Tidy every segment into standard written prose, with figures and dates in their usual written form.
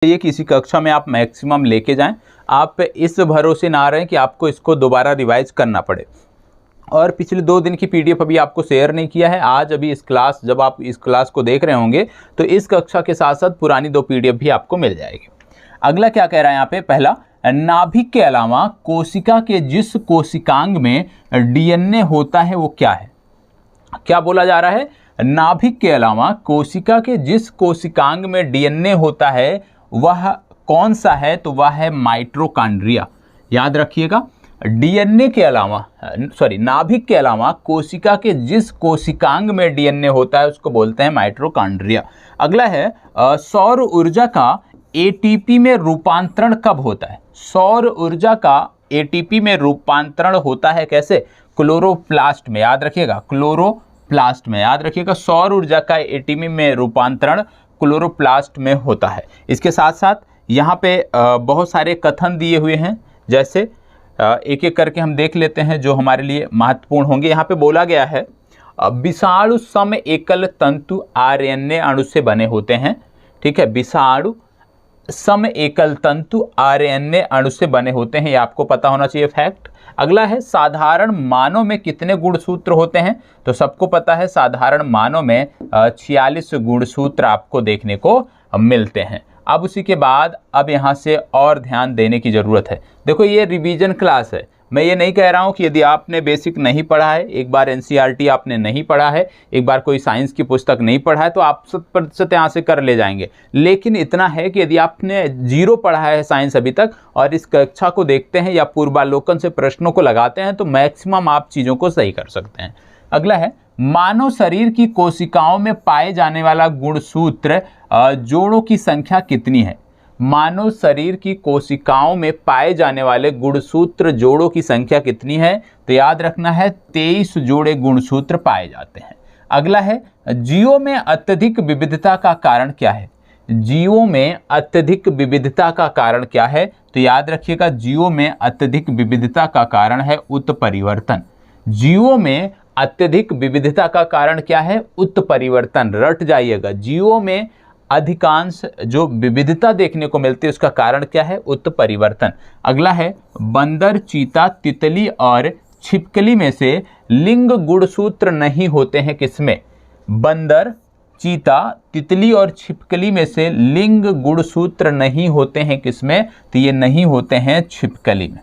ये किसी कक्षा में आप मैक्सिमम लेके जाएं। आप इस भरोसे ना रहें कि आपको इसको दोबारा रिवाइज करना पड़े। और पिछले 2 दिन की पीडीएफ अभी आपको शेयर नहीं किया है। आज अभी इस क्लास, जब आप इस क्लास को देख रहे होंगे तो इस कक्षा के साथ साथ पुरानी 2 पीडीएफ भी आपको मिल जाएगी। अगला क्या कह रहा है यहाँ पे, पहला, नाभिक के अलावा कोशिका के जिस कोशिकांग में डीएनए होता है वो क्या है। क्या बोला जा रहा है, नाभिक के अलावा कोशिका के जिस कोशिकांग में डीएनए होता है वह कौन सा है, तो वह है माइटोकॉन्ड्रिया। याद रखिएगा, डीएनए के अलावा नाभिक के अलावा कोशिका के जिस कोशिकांग में डीएनए होता है उसको बोलते हैं माइटोकॉन्ड्रिया। अगला है, सौर ऊर्जा का एटीपी में रूपांतरण कब होता है। सौर ऊर्जा का एटीपी में रूपांतरण होता है कैसे, क्लोरोप्लास्ट में। याद रखिएगा, क्लोरोप्लास्ट में। याद रखिएगा, सौर ऊर्जा का एटीपी में रूपांतरण क्लोरोप्लास्ट में होता है। इसके साथ साथ यहाँ पे बहुत सारे कथन दिए हुए हैं, जैसे एक एक करके हम देख लेते हैं जो हमारे लिए महत्वपूर्ण होंगे। यहाँ पे बोला गया है विषाणु सम एकल तंतु आरएनए अणु से बने होते हैं। ठीक है, विषाणु सम एकल तंतु आरएनए अणु से बने होते हैं, ये आपको पता होना चाहिए फैक्ट। अगला है, साधारण मानव में कितने गुणसूत्र होते हैं, तो सबको पता है साधारण मानव में 46 गुणसूत्र आपको देखने को मिलते हैं। अब उसी के बाद अब यहाँ से और ध्यान देने की ज़रूरत है। देखो, ये रिवीजन क्लास है। मैं ये नहीं कह रहा हूँ कि यदि आपने बेसिक नहीं पढ़ा है, एक बार एनसीईआरटी आपने नहीं पढ़ा है, एक बार कोई साइंस की पुस्तक नहीं पढ़ा है, तो आप 100% यहाँ से कर ले जाएंगे। लेकिन इतना है कि यदि आपने 0 पढ़ा है साइंस अभी तक और इस कक्षा को देखते हैं या पूर्वालोकन से प्रश्नों को लगाते हैं तो मैक्सिमम आप चीज़ों को सही कर सकते हैं। अगला है, मानव शरीर की कोशिकाओं में पाए जाने वाला गुणसूत्र जोड़ों की संख्या कितनी है। मानव शरीर की कोशिकाओं में पाए जाने वाले गुणसूत्र जोड़ों की संख्या कितनी है, तो याद रखना है 23 जोड़े गुणसूत्र पाए जाते हैं। अगला है, जीवों में अत्यधिक विविधता का कारण क्या है। जीवों में अत्यधिक विविधता का कारण क्या है, तो याद रखिएगा, जीवों में अत्यधिक विविधता का कारण है उत्परिवर्तन। जीवों में अत्यधिक विविधता का कारण क्या है, उत्परिवर्तन। रट जाइएगा, जीवों में अधिकांश जो विविधता देखने को मिलती है उसका कारण क्या है, उत्परिवर्तन। अगला है, बंदर, चीता, तितली और छिपकली में से लिंग गुणसूत्र नहीं होते हैं किसमें। बंदर, चीता, तितली और छिपकली में से लिंग गुणसूत्र नहीं होते हैं किसमें, तो ये नहीं होते हैं छिपकली में।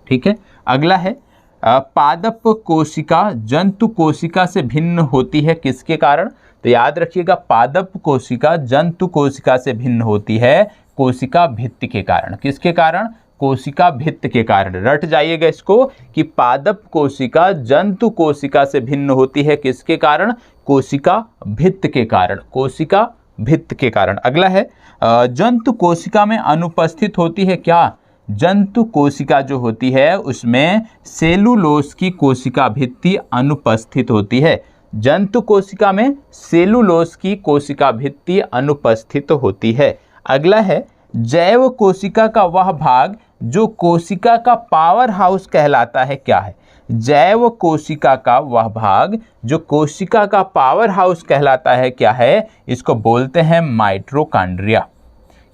ठीक है। अगला है, पादप कोशिका जंतु कोशिका से भिन्न होती है किसके कारण, तो याद रखिएगा, पादप कोशिका जंतु कोशिका से भिन्न होती है कोशिका भित्ति के कारण। किसके कारण, कोशिका भित्ति के कारण। रट जाइएगा इसको कि पादप कोशिका जंतु कोशिका से भिन्न होती है किसके कारण, कोशिका भित्ति के कारण। कोशिका भित्ति के कारण। अगला है, जंतु कोशिका में अनुपस्थित होती है क्या। जंतु कोशिका जो होती है उसमें सेलुलोज की कोशिका भित्ति अनुपस्थित होती है। जंतु कोशिका में सेलुलोज की कोशिका भित्ति अनुपस्थित होती है। अगला है, जैव कोशिका का वह भाग जो कोशिका का पावर हाउस कहलाता है क्या है। जैव कोशिका का वह भाग जो कोशिका का पावर हाउस कहलाता है क्या है, इसको बोलते हैं माइटोकॉन्ड्रिया।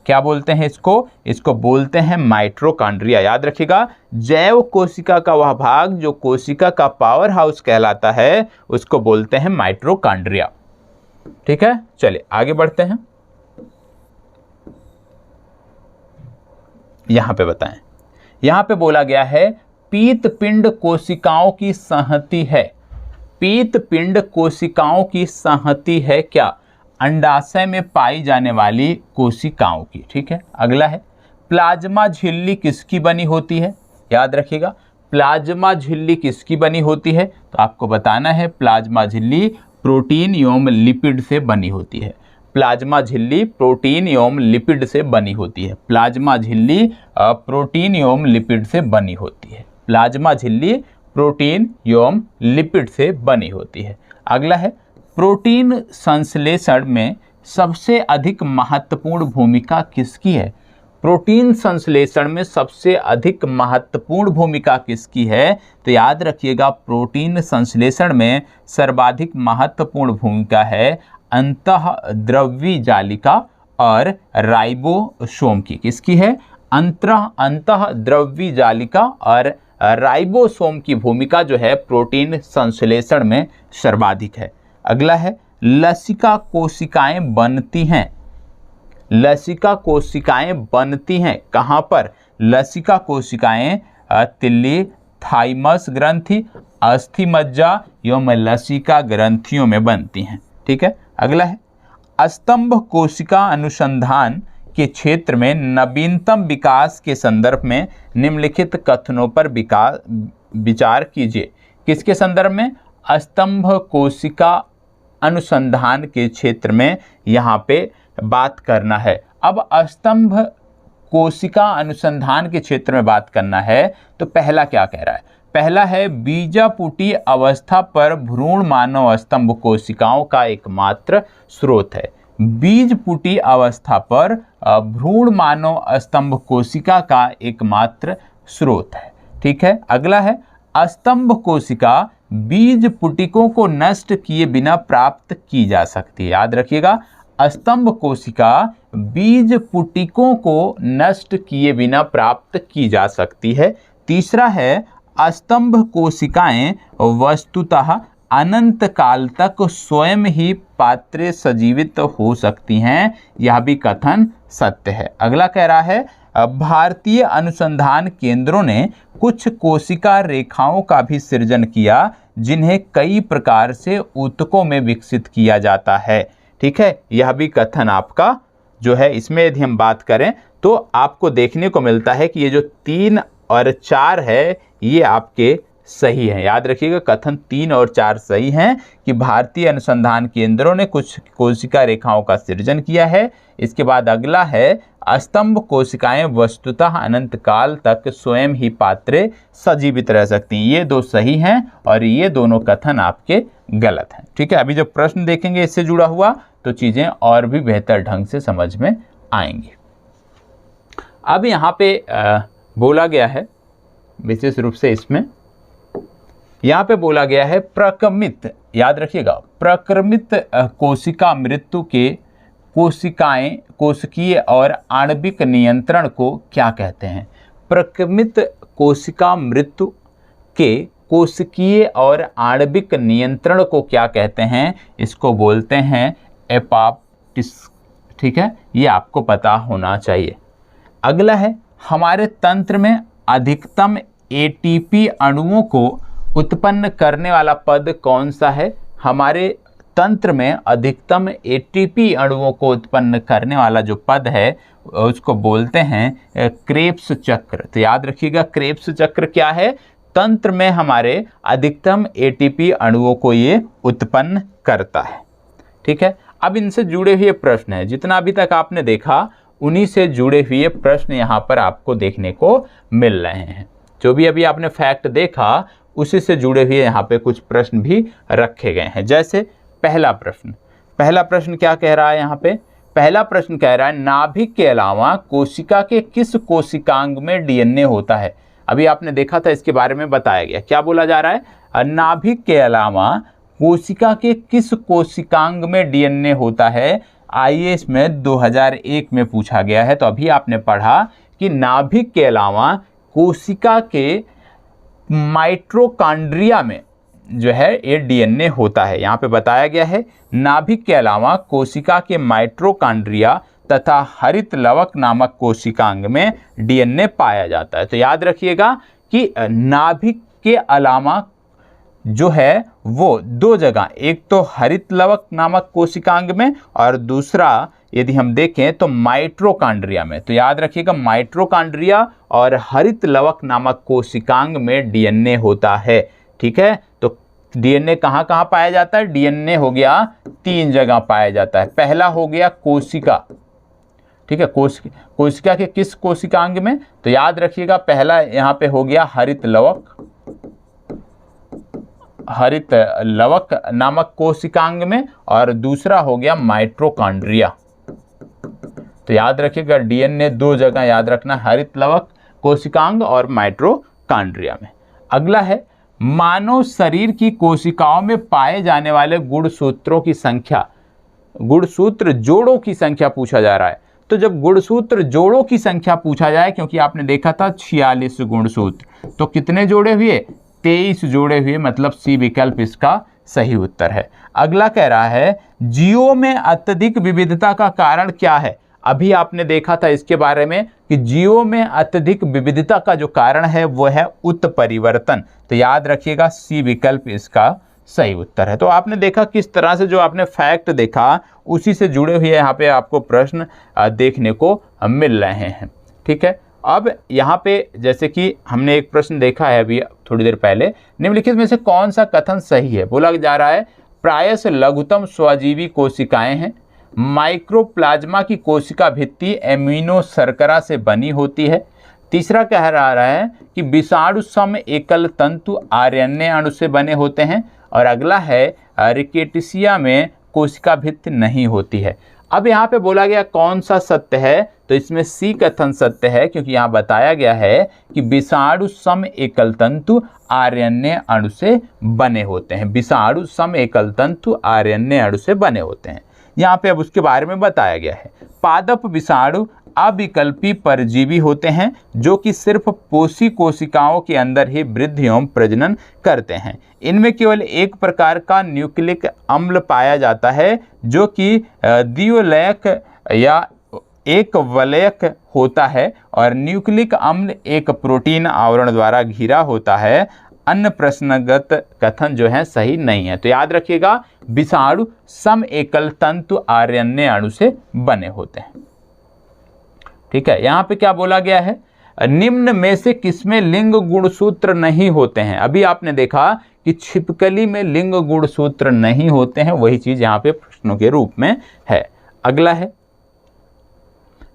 क्या बोलते हैं इसको, इसको बोलते हैं माइटोकॉन्ड्रिया। याद रखिएगा, जैव कोशिका का वह भाग जो कोशिका का पावर हाउस कहलाता है उसको बोलते हैं माइटोकॉन्ड्रिया। ठीक है, चलिए आगे बढ़ते हैं। यहां पे बताएं, यहां पे बोला गया है पीतपिंड कोशिकाओं की संहति है। पीतपिंड कोशिकाओं की संहति है क्या, अंडाशय में पाई जाने वाली कोशिकाओं की। ठीक है। अगला है, प्लाज्मा झिल्ली किसकी बनी होती है। याद रखिएगा, प्लाज्मा झिल्ली किसकी बनी होती है, तो आपको बताना है प्लाज्मा झिल्ली प्रोटीन एवं लिपिड से बनी होती है। प्लाज्मा झिल्ली प्रोटीन एवं लिपिड से बनी होती है। प्लाज्मा झिल्ली प्रोटीन एवं लिपिड से बनी होती है। प्लाज्मा झिल्ली प्रोटीन एवं लिपिड से बनी होती है। अगला है, प्रोटीन संश्लेषण में सबसे अधिक महत्वपूर्ण भूमिका किसकी है। प्रोटीन संश्लेषण में सबसे अधिक महत्वपूर्ण भूमिका किसकी है, तो याद रखिएगा, प्रोटीन संश्लेषण में सर्वाधिक महत्वपूर्ण भूमिका है अंतःद्रव्यी जालिका और राइबोसोम की। किसकी है? अंतःद्रव्य जालिका और राइबोसोम की भूमिका जो है प्रोटीन संश्लेषण में सर्वाधिक है। अगला है लसिका कोशिकाएं बनती हैं। लसिका कोशिकाएं बनती हैं कहाँ पर? लसिका कोशिकाएं तिल्ली, थाइमस ग्रंथि, अस्थि मज्जा एवं लसिका ग्रंथियों में बनती हैं। ठीक है। अगला है स्तंभ कोशिका अनुसंधान के क्षेत्र में नवीनतम विकास के संदर्भ में निम्नलिखित कथनों पर विचार कीजिए। किसके संदर्भ में? स्तंभ कोशिका अनुसंधान के क्षेत्र में यहाँ पे बात करना है। अब स्तंभ कोशिका अनुसंधान के क्षेत्र में बात करना है तो पहला क्या कह रहा है? पहला है बीजापुटी अवस्था पर भ्रूण मानव स्तंभ कोशिकाओं का एकमात्र स्रोत है। बीजपुटी अवस्था पर भ्रूण मानव स्तंभ कोशिका का एकमात्र स्रोत है। ठीक है। अगला है स्तंभ कोशिका बीज पुटिकों को नष्ट किए बिना प्राप्त की जा सकती है। याद रखिएगा, स्तंभ कोशिका बीज पुटिकों को नष्ट किए बिना प्राप्त की जा सकती है। तीसरा है स्तंभ कोशिकाएं वस्तुतः अनंत काल तक स्वयं ही पात्रे सजीवित हो सकती हैं। यह भी कथन सत्य है। अगला कह रहा है भारतीय अनुसंधान केंद्रों ने कुछ कोशिका रेखाओं का भी सृजन किया जिन्हें कई प्रकार से ऊतकों में विकसित किया जाता है। ठीक है। यह भी कथन आपका जो है, इसमें यदि हम बात करें तो आपको देखने को मिलता है कि ये जो 3 और 4 है ये आपके सही है। याद रखिएगा, कथन 3 और 4 सही हैं कि भारतीय अनुसंधान केंद्रों ने कुछ कोशिका रेखाओं का सृजन किया है। इसके बाद अगला है स्तंभ कोशिकाएं वस्तुतः अनंत काल तक स्वयं ही पात्रे सजीवित रह सकती हैं। ये 2 सही हैं और ये दोनों कथन आपके गलत हैं। ठीक है। अभी जब प्रश्न देखेंगे इससे जुड़ा हुआ तो चीजें और भी बेहतर ढंग से समझ में आएंगी। अब यहाँ पे बोला गया है विशेष रूप से, इसमें यहाँ पे बोला गया है प्रक्रमित, याद रखिएगा, प्रक्रमित कोशिका मृत्यु के कोशिकीय और आणविक नियंत्रण को क्या कहते हैं? प्रक्रमित कोशिका मृत्यु के कोशिकीय और आणविक नियंत्रण को क्या कहते हैं? इसको बोलते हैं एपोप्टोसिस। ठीक है, ये आपको पता होना चाहिए। अगला है हमारे तंत्र में अधिकतम एटीपी अणुओं को उत्पन्न करने वाला पद कौन सा है? हमारे तंत्र में अधिकतम एटीपी अणुओं को उत्पन्न करने वाला जो पद है उसको बोलते हैं क्रेब्स चक्र। तो याद रखिएगा, क्रेब्स चक्र क्या है? तंत्र में हमारे अधिकतम एटीपी अणुओं को ये उत्पन्न करता है। ठीक है। अब इनसे जुड़े हुए प्रश्न है, जितना अभी तक आपने देखा उन्हीं से जुड़े हुए प्रश्न यहाँ पर आपको देखने को मिल रहे हैं। जो भी अभी आपने फैक्ट देखा उसी से जुड़े हुए यहाँ पे कुछ प्रश्न भी रखे गए हैं। जैसे पहला प्रश्न क्या कह रहा है? यहाँ पे पहला प्रश्न कह रहा है नाभिक के अलावा कोशिका के किस कोशिकांग में डीएनए होता है? अभी आपने देखा था, इसके बारे में बताया गया। क्या बोला जा रहा है? नाभिक के अलावा कोशिका के किस कोशिकांग में डीएनए होता है? आईएएस में 2001 में पूछा गया है। तो अभी आपने पढ़ा कि नाभिक के अलावा कोशिका के माइटोकॉन्ड्रिया में जो है ये डीएनए होता है। यहाँ पे बताया गया है नाभिक के अलावा कोशिका के माइटोकॉन्ड्रिया तथा हरित लवक नामक कोशिकांग में डीएनए पाया जाता है। तो याद रखिएगा कि नाभिक के अलावा जो है वो 2 जगह, एक तो हरित लवक नामक कोशिकांग में और दूसरा यदि हम देखें तो माइटोकॉन्ड्रिया में। तो याद रखिएगा, माइटोकॉन्ड्रिया और हरित लवक नामक कोशिकांग में डीएनए होता है। ठीक है। तो डीएनए कहाँ कहाँ पाया जाता है? डीएनए हो गया 3 जगह पाया जाता है। पहला हो गया कोशिका। ठीक है, कोशिका के किस कोशिकांग में? तो याद रखिएगा, पहला यहाँ पे हो गया हरित लवक नामक कोशिकांग में और दूसरा हो गया माइटोकॉन्ड्रिया। तो याद रखिएगा, डीएनए 2 जगह याद रखना, हरित लवक कोशिकांग और माइटोकॉन्ड्रिया में। अगला है मानव शरीर की कोशिकाओं में पाए जाने वाले गुणसूत्रों की संख्या गुणसूत्र जोड़ों की संख्या पूछा जा रहा है। तो जब गुणसूत्र जोड़ों की संख्या पूछा जाए, क्योंकि आपने देखा था 46 गुणसूत्र, तो कितने जोड़े हुए, 23 जोड़े हुए, मतलब सी विकल्प इसका सही उत्तर है। अगला कह रहा है जीवों में अत्यधिक विविधता का कारण क्या है। अभी आपने देखा था इसके बारे में कि जीवों में अत्यधिक विविधता का जो कारण है वो है उत्परिवर्तन। तो याद रखिएगा सी विकल्प इसका सही उत्तर है। तो आपने देखा किस तरह से जो आपने फैक्ट देखा उसी से जुड़े हुए यहाँ पे आपको प्रश्न देखने को मिल रहे हैं। ठीक है, अब यहाँ पे जैसे कि हमने एक प्रश्न देखा है अभी थोड़ी देर पहले, निम्नलिखित में से कौन सा कथन सही है। बोला जा रहा है प्रायश लघुतम स्वजीवी कोशिकाएं हैं, माइक्रोप्लाज्मा की कोशिका भित्ति एमिनो शर्करा से बनी होती है। तीसरा कह रहा है कि विषाणु सम एकल तंतु आरएनए अणु से बने होते हैं, और अगला है रिकेटिसिया में कोशिका भित्ति नहीं होती है। अब यहाँ पे बोला गया कौन सा सत्य है, तो इसमें सी कथन सत्य है, क्योंकि यहाँ बताया गया है कि विषाणु सम एकल तंतु आरएनए अणु से बने होते हैं। विषाणु सम एकल तंतु आरएनए अणु से बने होते हैं। यहाँ पे अब उसके बारे में बताया गया है। पादप विषाणु अविकल्पी परजीवी होते हैं जो कि सिर्फ पोषी कोशिकाओं के अंदर ही वृद्धि एवं प्रजनन करते हैं। इनमें केवल एक प्रकार का न्यूक्लिक अम्ल पाया जाता है जो कि द्विवलयक या एक वलयक होता है, और न्यूक्लिक अम्ल एक प्रोटीन आवरण द्वारा घिरा होता है। अन्य प्रश्नगत कथन जो है सही नहीं है। तो याद रखिएगा विषाणु सम एकल तंतु आरएनए अणु से बने होते हैं। ठीक है, यहाँ पे क्या बोला गया है, निम्न में से किसमें लिंग गुणसूत्र नहीं होते हैं। अभी आपने देखा कि छिपकली में लिंग गुणसूत्र नहीं होते हैं, वही चीज यहाँ पे प्रश्नों के रूप में है। अगला है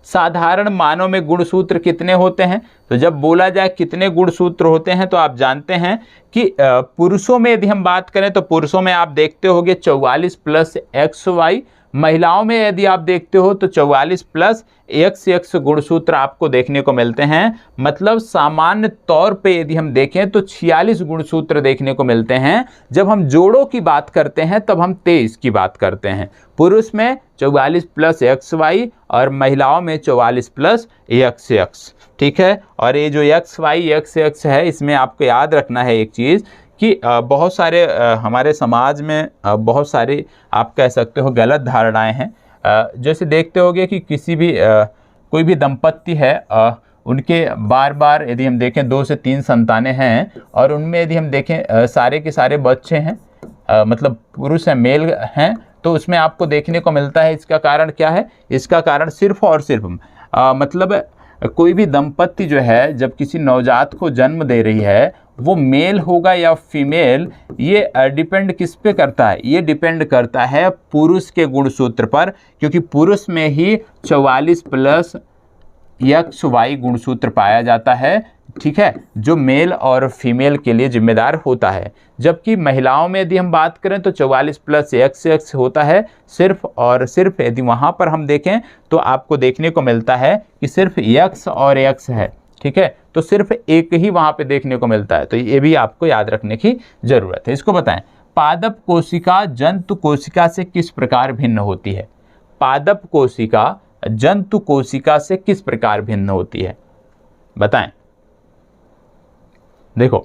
साधारण मानव में गुणसूत्र कितने होते हैं। तो जब बोला जाए कितने गुणसूत्र होते हैं तो आप जानते हैं कि पुरुषों में यदि हम बात करें तो पुरुषों में आप देखते होंगे 44 प्लस XY, महिलाओं में यदि आप देखते हो तो 44 प्लस XX गुणसूत्र आपको देखने को मिलते हैं। मतलब सामान्य तौर पे यदि हम देखें तो 46 गुणसूत्र देखने को मिलते हैं। जब हम जोड़ों की बात करते हैं तब हम 23 की बात करते हैं। पुरुष में 44 प्लस XY और महिलाओं में 44 प्लस XX। ठीक है, और ये जो XY XX है इसमें आपको याद रखना है एक चीज़ कि बहुत सारे हमारे समाज में बहुत सारी आप कह सकते हो गलत धारणाएं हैं। जैसे देखते होंगे कि किसी भी कोई भी दंपत्ति है, उनके बार बार यदि हम देखें 2 से 3 संतानें हैं, और उनमें यदि हम देखें सारे के सारे बच्चे हैं, मतलब पुरुष हैं, मेल हैं, तो उसमें आपको देखने को मिलता है। इसका कारण क्या है, इसका कारण सिर्फ और सिर्फ मतलब कोई भी दंपत्ति जो है जब किसी नवजात को जन्म दे रही है वो मेल होगा या फीमेल, ये डिपेंड किस पे करता है, ये डिपेंड करता है पुरुष के गुणसूत्र पर, क्योंकि पुरुष में ही 44 प्लस XY गुणसूत्र पाया जाता है। ठीक है, जो मेल और फीमेल के लिए जिम्मेदार होता है। जबकि महिलाओं में यदि हम बात करें तो 44 प्लस XX होता है सिर्फ और सिर्फ। यदि वहाँ पर हम देखें तो आपको देखने को मिलता है कि सिर्फ X और X है। ठीक है, तो सिर्फ एक ही वहाँ पे देखने को मिलता है। तो ये भी आपको याद रखने की जरूरत है। इसको बताएं, पादप कोशिका जंतु कोशिका से किस प्रकार भिन्न होती है। पादप कोशिका जंतु कोशिका से किस प्रकार भिन्न होती है, बताएं। देखो,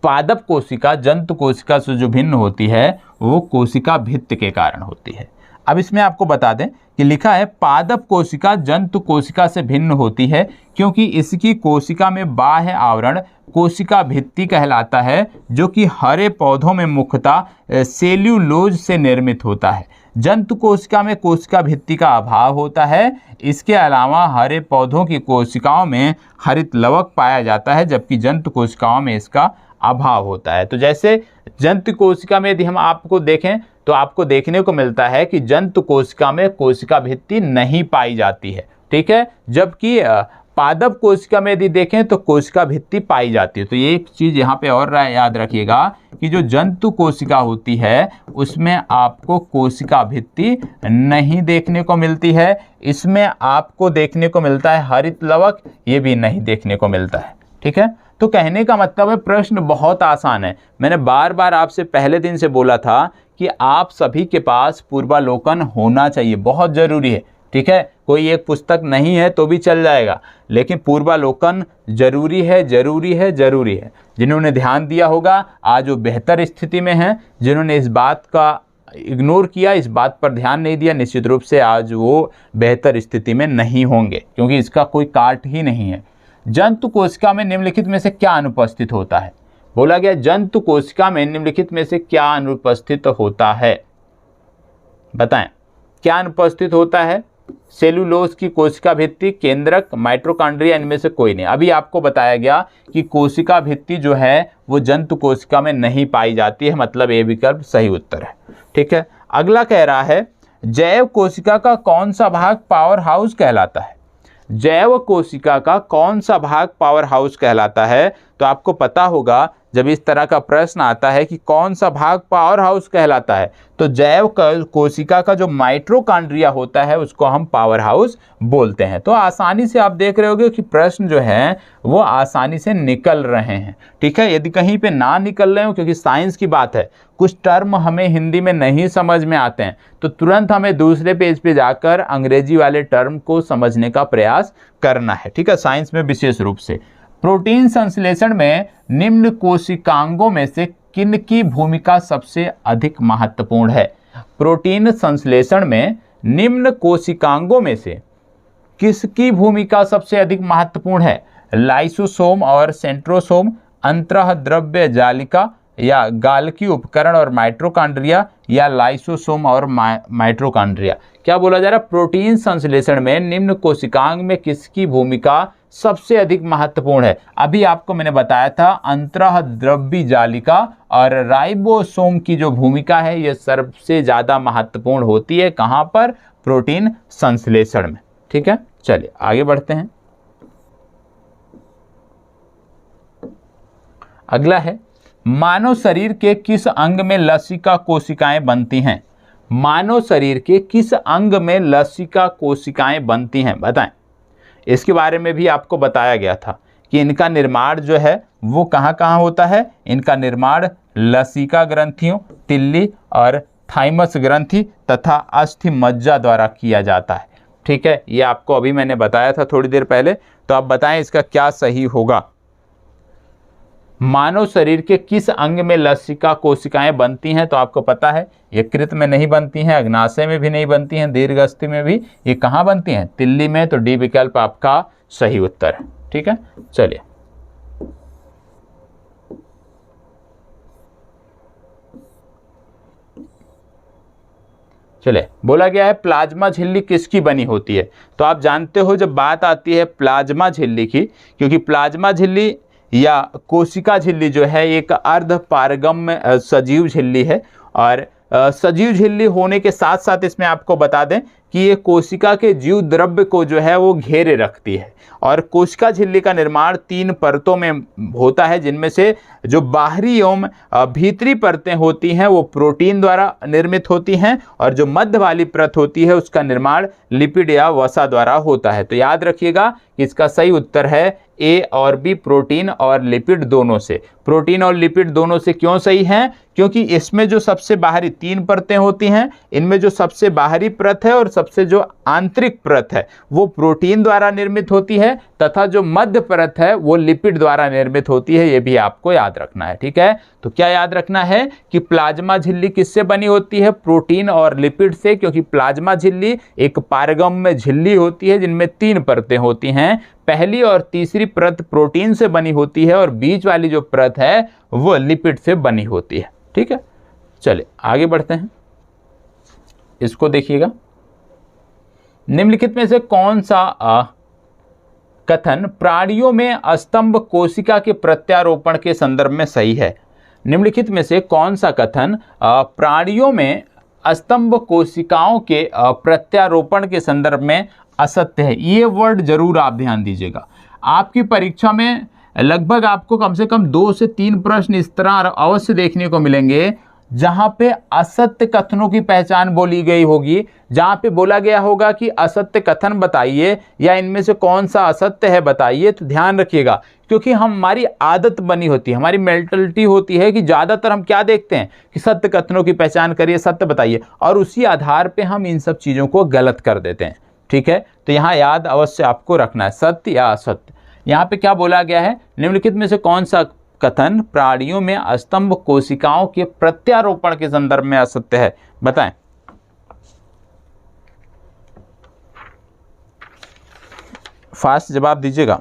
पादप कोशिका जंतु कोशिका से जो भिन्न होती है वो कोशिका भित्ति के कारण होती है। अब इसमें आपको बता दें कि लिखा है पादप कोशिका जंतु कोशिका से भिन्न होती है क्योंकि इसकी कोशिका में बाह्य आवरण कोशिका भित्ति कहलाता है, जो कि हरे पौधों में मुख्यतः सेल्यूलोज से निर्मित होता है। जंतु कोशिका में कोशिका भित्ति का अभाव होता है। इसके अलावा हरे पौधों की कोशिकाओं में हरित लवक पाया जाता है, जबकि जंतु कोशिकाओं में इसका अभाव होता है। तो जैसे जंतु कोशिका में यदि हम आपको देखें तो आपको देखने को मिलता है कि जंतु कोशिका में कोशिका भित्ति नहीं पाई जाती है। ठीक है, जबकि पादप कोशिका में यदि देखें तो कोशिका भित्ति पाई जाती है। तो ये एक चीज़ यहाँ पे और याद रखिएगा कि जो जंतु कोशिका होती है उसमें आपको कोशिका भित्ति नहीं देखने को मिलती है। इसमें आपको देखने को मिलता है हरित लवक, ये भी नहीं देखने को मिलता है। ठीक है, तो कहने का मतलब है प्रश्न बहुत आसान है। मैंने बार बार आपसे पहले दिन से बोला था कि आप सभी के पास पूर्वालोकन होना चाहिए, बहुत ज़रूरी है। ठीक है, कोई एक पुस्तक नहीं है तो भी चल जाएगा, लेकिन पूर्वालोकन जरूरी है, जरूरी है, जरूरी है। जिन्होंने ध्यान दिया होगा आज वो बेहतर स्थिति में हैं, जिन्होंने इस बात का इग्नोर किया, इस बात पर ध्यान नहीं दिया, निश्चित रूप से आज वो बेहतर स्थिति में नहीं होंगे, क्योंकि इसका कोई काट ही नहीं है। जंतु कोशिका में निम्नलिखित में से क्या अनुपस्थित होता है? बोला गया जंतु कोशिका में निम्नलिखित में से क्या अनुपस्थित होता है? बताएं, क्या अनुपस्थित होता है? सेलुलोज की कोशिका भित्ति, केंद्रक, माइटोकॉन्ड्रिया, इनमें से कोई नहीं। अभी आपको बताया गया कि कोशिका भित्ति जो है वो जंतु कोशिका में नहीं पाई जाती है, मतलब ए विकल्प सही उत्तर है। ठीक है, अगला कह रहा है जैव कोशिका का कौन सा भाग पावर हाउस कहलाता है? जैव कोशिका का कौन सा भाग पावर हाउस कहलाता है? तो आपको पता होगा जब इस तरह का प्रश्न आता है कि कौन सा भाग पावर हाउस कहलाता है, तो जैव कोशिका का जो माइटोकॉन्ड्रिया होता है उसको हम पावर हाउस बोलते हैं। तो आसानी से आप देख रहे होगे कि प्रश्न जो है वो आसानी से निकल रहे हैं। ठीक है, यदि कहीं पे ना निकल रहे हो, क्योंकि साइंस की बात है, कुछ टर्म हमें हिंदी में नहीं समझ में आते हैं तो तुरंत हमें दूसरे पेज पे जाकर अंग्रेजी वाले टर्म को समझने का प्रयास करना है। ठीक है, साइंस में विशेष रूप से प्रोटीन संश्लेषण में निम्न कोशिकांगों में से किन की भूमिका सबसे अधिक महत्वपूर्ण है? प्रोटीन संश्लेषण में निम्न कोशिकांगों में से किसकी भूमिका सबसे अधिक महत्वपूर्ण है? लाइसोसोम और सेंट्रोसोम, अंतःद्रव्य जालिका या गाल्की उपकरण और माइटोकॉन्ड्रिया, या लाइसोसोम और माइटोकॉन्ड्रिया? क्या बोला जा रहा है? प्रोटीन संश्लेषण में निम्न कोशिकांग में किसकी भूमिका सबसे अधिक महत्वपूर्ण है? अभी आपको मैंने बताया था अंतःद्रव्य जालिका और राइबोसोम की जो भूमिका है ये सबसे ज्यादा महत्वपूर्ण होती है। कहां पर? प्रोटीन संश्लेषण में। ठीक है, चलिए आगे बढ़ते हैं। अगला है मानव शरीर के किस अंग में लसिका कोशिकाएं बनती हैं? मानव शरीर के किस अंग में लसिका कोशिकाएं बनती हैं? बताएं। इसके बारे में भी आपको बताया गया था कि इनका निर्माण जो है वो कहाँ कहाँ होता है। इनका निर्माण लसिका ग्रंथियों, तिल्ली और थाइमस ग्रंथि तथा अस्थि मज्जा द्वारा किया जाता है। ठीक है, ये आपको अभी मैंने बताया था थोड़ी देर पहले, तो आप बताएं इसका क्या सही होगा। मानव शरीर के किस अंग में लसिका कोशिकाएं बनती हैं? तो आपको पता है यकृत में नहीं बनती हैं, अग्नाशय में भी नहीं बनती हैं, दीर्घअस्थि में भी। ये कहाँ बनती हैं? तिल्ली में। तो डी विकल्प आपका सही उत्तर है। ठीक है, चलिए बोला गया है प्लाज्मा झिल्ली किसकी बनी होती है? तो आप जानते हो जब बात आती है प्लाज्मा झिल्ली की, क्योंकि प्लाज्मा झिल्ली या कोशिका झिल्ली जो है एक अर्ध पारगम्य सजीव झिल्ली है, और सजीव झिल्ली होने के साथ साथ इसमें आपको बता दें कि ये कोशिका के जीव द्रव्य को जो है वो घेरे रखती है। और कोशिका झिल्ली का निर्माण 3 परतों में होता है, जिनमें से जो बाहरी एवं भीतरी परतें होती हैं वो प्रोटीन द्वारा निर्मित होती हैं, और जो मध्य वाली परत होती है उसका निर्माण लिपिड या वसा द्वारा होता है। तो याद रखिएगा कि इसका सही उत्तर है ए और बी, प्रोटीन और लिपिड दोनों से। प्रोटीन और लिपिड दोनों से क्यों सही है? क्योंकि इसमें जो सबसे बाहरी 3 परतें होती हैं, इनमें जो सबसे बाहरी परत है और सबसे जो आंतरिक परत है वो प्रोटीन द्वारा निर्मित होती है, तथा जो मध्य परत है वो लिपिड द्वारा निर्मित होती है। ये भी आपको याद रखना है। ठीक है, तो क्या याद रखना है कि प्लाज्मा झिल्ली किससे बनी होती है? प्रोटीन और लिपिड से, क्योंकि प्लाज्मा झिल्ली एक पारगम्य झिल्ली होती है जिनमें 3 परतें होती हैं। पहली और तीसरी परत प्रोटीन से बनी होती है और बीच वाली जो परत है वो लिपिड से बनी होती है। ठीक है, चलिए आगे बढ़ते हैं। इसको देखिएगा, निम्नलिखित में से कौन सा कथन प्राणियों में स्तंभ कोशिका के प्रत्यारोपण के संदर्भ में सही है? निम्नलिखित में से कौन सा कथन प्राणियों में स्तंभ कोशिकाओं के प्रत्यारोपण के संदर्भ में असत्य है? ये वर्ड जरूर आप ध्यान दीजिएगा। आपकी परीक्षा में लगभग आपको कम से कम 2 से 3 प्रश्न इस तरह अवश्य देखने को मिलेंगे जहां पे असत्य कथनों की पहचान बोली गई होगी, जहां पे बोला गया होगा कि असत्य कथन बताइए या इनमें से कौन सा असत्य है बताइए, तो ध्यान रखिएगा, क्योंकि हमारी आदत बनी होती है, हमारी मेंटलिटी होती है कि ज़्यादातर हम क्या देखते हैं कि सत्य कथनों की पहचान करिए, सत्य बताइए, और उसी आधार पे हम इन सब चीज़ों को गलत कर देते हैं। ठीक है, तो यहाँ याद अवश्य आपको रखना है, सत्य या असत्य। यहाँ पे क्या बोला गया है, निम्नलिखित में से कौन सा कथन प्राणियों में अस्तंभ कोशिकाओं के प्रत्यारोपण के संदर्भ में असत्य है, बताएं। फास्ट जवाब दीजिएगा।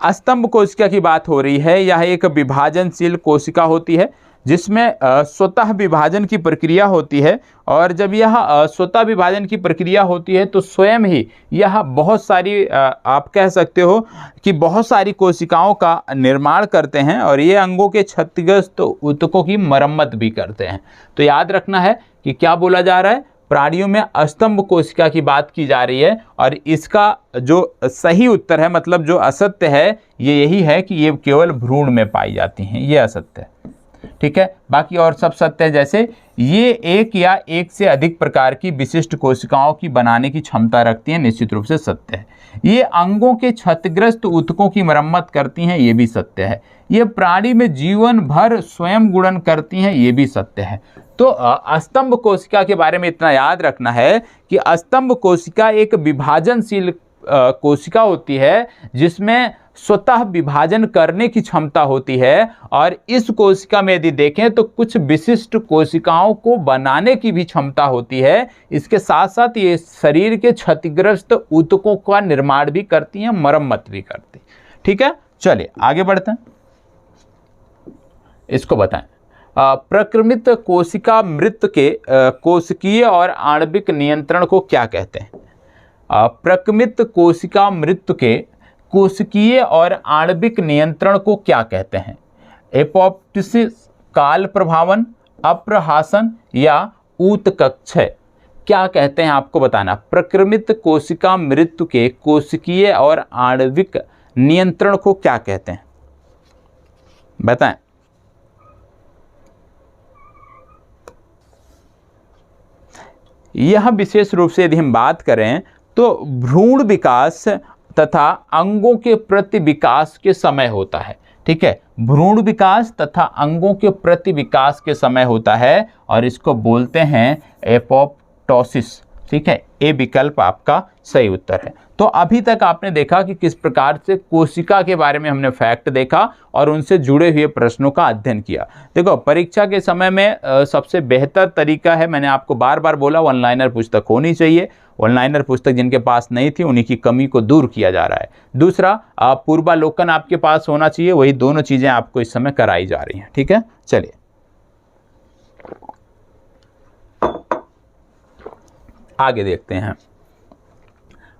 अस्तंभ कोशिका की बात हो रही है। यह एक विभाजनशील कोशिका होती है जिसमें स्वतः विभाजन की प्रक्रिया होती है, और जब यह स्वतः विभाजन की प्रक्रिया होती है तो स्वयं ही यह बहुत सारी आप कह सकते हो कि बहुत सारी कोशिकाओं का निर्माण करते हैं, और ये अंगों के क्षतिग्रस्त ऊतकों की मरम्मत भी करते हैं। तो याद रखना है कि क्या बोला जा रहा है, प्राणियों में अस्तंभ कोशिका की बात की जा रही है, और इसका जो सही उत्तर है, मतलब जो असत्य है, ये यही है कि ये केवल भ्रूण में पाई जाती हैं, ये असत्य है। ठीक है, बाकी और सब सत्य है, जैसे ये एक या एक से अधिक प्रकार की विशिष्ट कोशिकाओं की बनाने की क्षमता रखती हैं, निश्चित रूप से सत्य है। ये अंगों के क्षतिग्रस्त ऊतकों की मरम्मत करती हैं, ये भी सत्य है। ये प्राणी में जीवन भर स्वयं गुणन करती हैं, ये भी सत्य है। तो अस्तंभ कोशिका के बारे में इतना याद रखना है कि अस्तंभ कोशिका एक विभाजनशील कोशिका होती है जिसमें स्वतः विभाजन करने की क्षमता होती है, और इस कोशिका में यदि देखें तो कुछ विशिष्ट कोशिकाओं को बनाने की भी क्षमता होती है। इसके साथ साथ ये शरीर के क्षतिग्रस्त ऊतकों का निर्माण भी करती हैं, मरम्मत भी करती। ठीक है, चलिए आगे बढ़ते हैं, इसको बताएं। प्रक्रमित कोशिका मृत के कोशिकीय और आणविक नियंत्रण को क्या कहते हैं? प्रक्रमित कोशिका मृत्यु के कोशिकीय और आणविक नियंत्रण को क्या कहते हैं? एपोप्टोसिस, काल प्रभावन, अप्रहासन या ऊतकक्षय, क्या कहते हैं आपको बताना। प्रक्रमित कोशिका मृत्यु के कोशिकीय और आणविक नियंत्रण को क्या कहते हैं, बताएं। यह विशेष रूप से यदि हम बात करें तो भ्रूण विकास तथा अंगों के प्रति विकास के समय होता है। ठीक है, भ्रूण विकास तथा अंगों के प्रति विकास के समय होता है, और इसको बोलते हैं एपोप्टोसिस। ठीक है, ए विकल्प आपका सही उत्तर है। तो अभी तक आपने देखा कि किस प्रकार से कोशिका के बारे में हमने फैक्ट देखा और उनसे जुड़े हुए प्रश्नों का अध्ययन किया। देखो, परीक्षा के समय में सबसे बेहतर तरीका है, मैंने आपको बार बार बोला, वन लाइनर पुस्तक होनी चाहिए। वन लाइनर पुस्तक जिनके पास नहीं थी उन्हीं की कमी को दूर किया जा रहा है। दूसरा, पूर्वालोकन आपके पास होना चाहिए। वही दोनों चीज़ें आपको इस समय कराई जा रही हैं। ठीक है, चलिए आगे देखते हैं।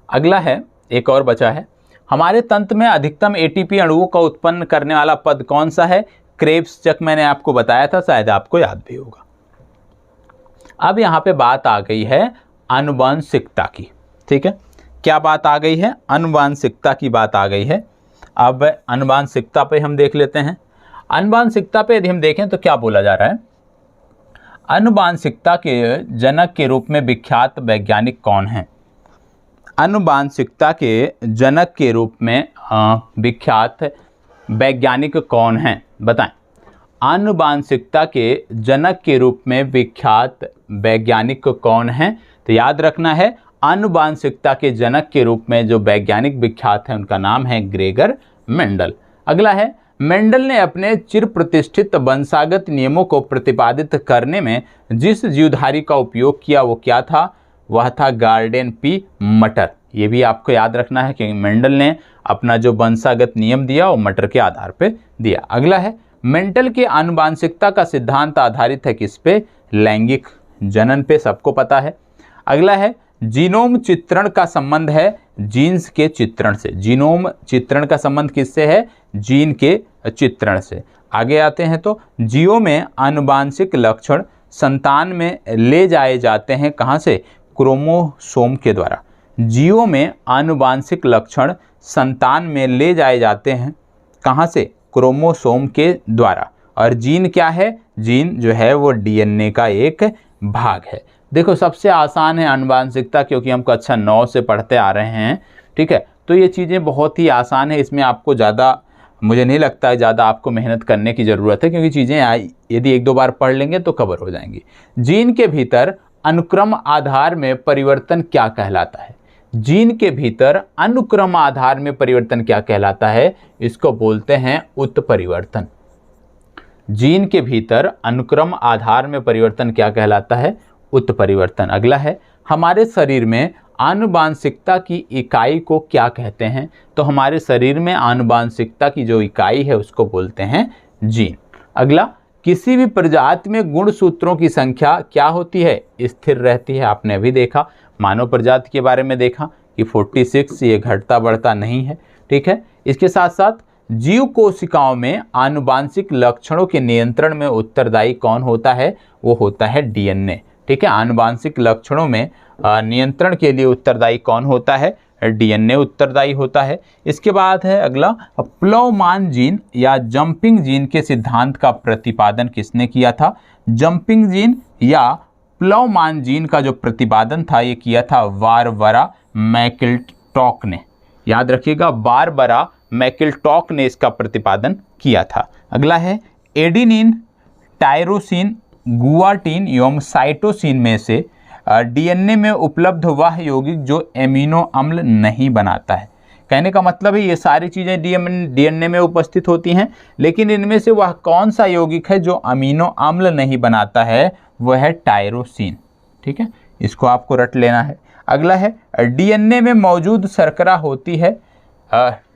अगला है, एक और बचा है, हमारे तंत्र में अधिकतम एटीपी अणुओं का उत्पन्न करने वाला पद कौन सा है? क्रेब्स चक मैंने आपको बताया था, शायद आपको याद भी होगा। अब यहाँ पे बात आ गई है आनुवंशिकता की। ठीक है, क्या बात आ गई है? आनुवंशिकता की बात आ गई है। अब आनुवंशिकता पे हम देख लेते हैं। आनुवंशिकता पे यदि हम देखें तो क्या बोला जा रहा है, आनुवंशिकता के जनक के रूप में विख्यात वैज्ञानिक कौन हैं? आनुवंशिकता के जनक के रूप में विख्यात वैज्ञानिक कौन हैं, बताएं। आनुवंशिकता के जनक के रूप में विख्यात वैज्ञानिक कौन हैं? तो याद रखना है, आनुवंशिकता के जनक के रूप में जो वैज्ञानिक विख्यात हैं उनका नाम है ग्रेगर मेंडल। अगला है, मेंडल ने अपने चिर प्रतिष्ठित वंशागत नियमों को प्रतिपादित करने में जिस जीवधारी का उपयोग किया वो क्या था? वह था गार्डेन पी मटर। ये भी आपको याद रखना है कि मेंडल ने अपना जो वंशागत नियम दिया वो मटर के आधार पे दिया। अगला है, मेंडल के आनुवंशिकता का सिद्धांत आधारित है किस पे? लैंगिक जनन पे, सबको पता है। अगला है, जीनोम चित्रण का संबंध है जीन्स के चित्रण से। जीनोम चित्रण का संबंध किससे है? जीन के चित्रण से। आगे आते हैं तो जीवों में आनुवंशिक लक्षण संतान में ले जाए जाते हैं, कहाँ से? क्रोमोसोम के द्वारा। जीवों में आनुवंशिक लक्षण संतान में ले जाए जाते हैं, कहाँ से? क्रोमोसोम के द्वारा। और जीन क्या है, जीन जो है वो डीएनए का एक भाग है। देखो सबसे आसान है आनुवांशिकता, क्योंकि हम कक्षा 9 से पढ़ते आ रहे हैं, ठीक है। तो ये चीज़ें बहुत ही आसान है, इसमें आपको ज़्यादा, मुझे नहीं लगता है ज़्यादा आपको मेहनत करने की ज़रूरत है, क्योंकि चीज़ें यदि एक दो बार पढ़ लेंगे तो कवर हो जाएंगी। जीन के भीतर अनुक्रम आधार में परिवर्तन क्या कहलाता है? जीन के भीतर अनुक्रम आधार में परिवर्तन क्या कहलाता है? इसको बोलते हैं उत्परिवर्तन। जीन के भीतर अनुक्रम आधार में परिवर्तन क्या कहलाता है? उत्परिवर्तन। अगला है, हमारे शरीर में आनुवांशिकता की इकाई को क्या कहते हैं? तो हमारे शरीर में आनुवांशिकता की जो इकाई है उसको बोलते हैं जीन। अगला, किसी भी प्रजाति में गुणसूत्रों की संख्या क्या होती है? स्थिर रहती है। आपने अभी देखा, मानव प्रजाति के बारे में देखा कि 46, ये घटता बढ़ता नहीं है, ठीक है। इसके साथ साथ जीव कोशिकाओं में आनुवांशिक लक्षणों के नियंत्रण में उत्तरदायी कौन होता है? वो होता है डीएनए, ठीक है। आनुवांशिक लक्षणों में नियंत्रण के लिए उत्तरदायी कौन होता है? डीएनए उत्तरदायी होता है। इसके बाद है अगला, प्लवमान जीन या जंपिंग जीन के सिद्धांत का प्रतिपादन किसने किया था? जंपिंग जीन या प्लवमान जीन का जो प्रतिपादन था ये किया था बारबरा मैकलिंटॉक ने। याद रखिएगा, बारबरा मैकलिंटॉक ने इसका प्रतिपादन किया था। अगला है, एडेनिन, टायरोसिन, गुआनिन एवं साइटोसिन में से डीएनए में उपलब्ध वह यौगिक जो एमिनो अम्ल नहीं बनाता है। कहने का मतलब है ये सारी चीज़ें डीएनए में उपस्थित होती हैं, लेकिन इनमें से वह कौन सा यौगिक है जो अमीनो अम्ल नहीं बनाता है? वह है टायरोसिन, ठीक है। इसको आपको रट लेना है। अगला है, डीएनए में मौजूद शर्करा होती है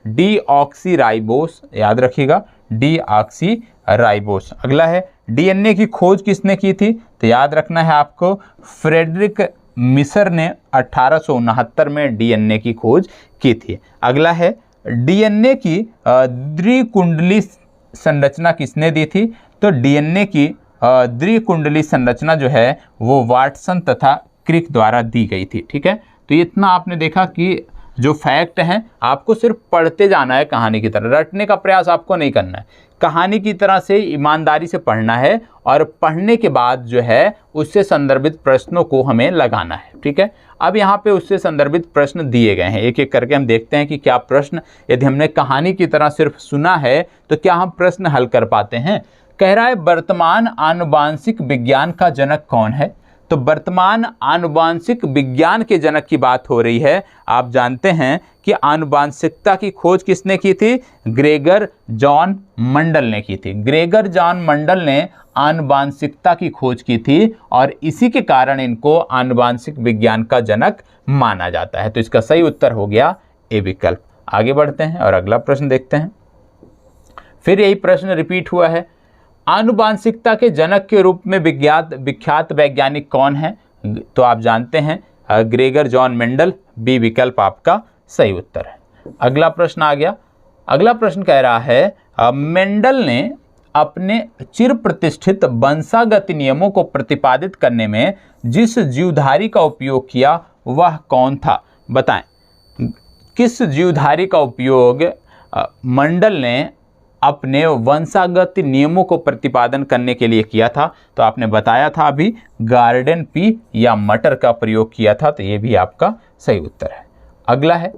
डीऑक्सीराइबोस। याद रखिएगा, डीऑक्सीराइबोस। अगला है, डीएनए की खोज किसने की थी? तो याद रखना है आपको, फ्रेडरिक मिसर ने 1869 में डीएनए की खोज की थी। अगला है, डीएनए की द्विकुंडली संरचना किसने दी थी? तो डीएनए की द्विकुंडली संरचना जो है वो वाटसन तथा क्रिक द्वारा दी गई थी, ठीक है। तो इतना आपने देखा कि जो फैक्ट हैं आपको सिर्फ पढ़ते जाना है, कहानी की तरह रटने का प्रयास आपको नहीं करना है। कहानी की तरह से ईमानदारी से पढ़ना है, और पढ़ने के बाद जो है उससे संदर्भित प्रश्नों को हमें लगाना है, ठीक है। अब यहाँ पे उससे संदर्भित प्रश्न दिए गए हैं, एक एक करके हम देखते हैं कि क्या प्रश्न, यदि हमने कहानी की तरह सिर्फ सुना है तो क्या हम प्रश्न हल कर पाते हैं। कह रहा है, वर्तमान आनुवांशिक विज्ञान का जनक कौन है? तो वर्तमान आनुवांशिक विज्ञान के जनक की बात हो रही है। आप जानते हैं कि आनुवांशिकता की खोज किसने की थी? ग्रेगर जॉन मंडल ने की थी। ग्रेगर जॉन मंडल ने आनुवांशिकता की खोज की थी, और इसी के कारण इनको आनुवांशिक विज्ञान का जनक माना जाता है। तो इसका सही उत्तर हो गया ए विकल्प। आगे बढ़ते हैं और अगला प्रश्न देखते हैं। फिर यही प्रश्न रिपीट हुआ है, आनुवांशिकता के जनक के रूप में विख्यात वैज्ञानिक कौन है? तो आप जानते हैं ग्रेगर जॉन मेंडल, बी विकल्प आपका सही उत्तर है। अगला प्रश्न आ गया। अगला प्रश्न कह रहा है, मेंडल ने अपने चिर प्रतिष्ठित वंशागत नियमों को प्रतिपादित करने में जिस जीवधारी का उपयोग किया वह कौन था? बताएं, किस जीवधारी का उपयोग मेंडल ने अपने वंशागत नियमों को प्रतिपादन करने के लिए किया था? तो आपने बताया था अभी, गार्डन पी या मटर का प्रयोग किया था। तो ये भी आपका सही उत्तर है। अगला है,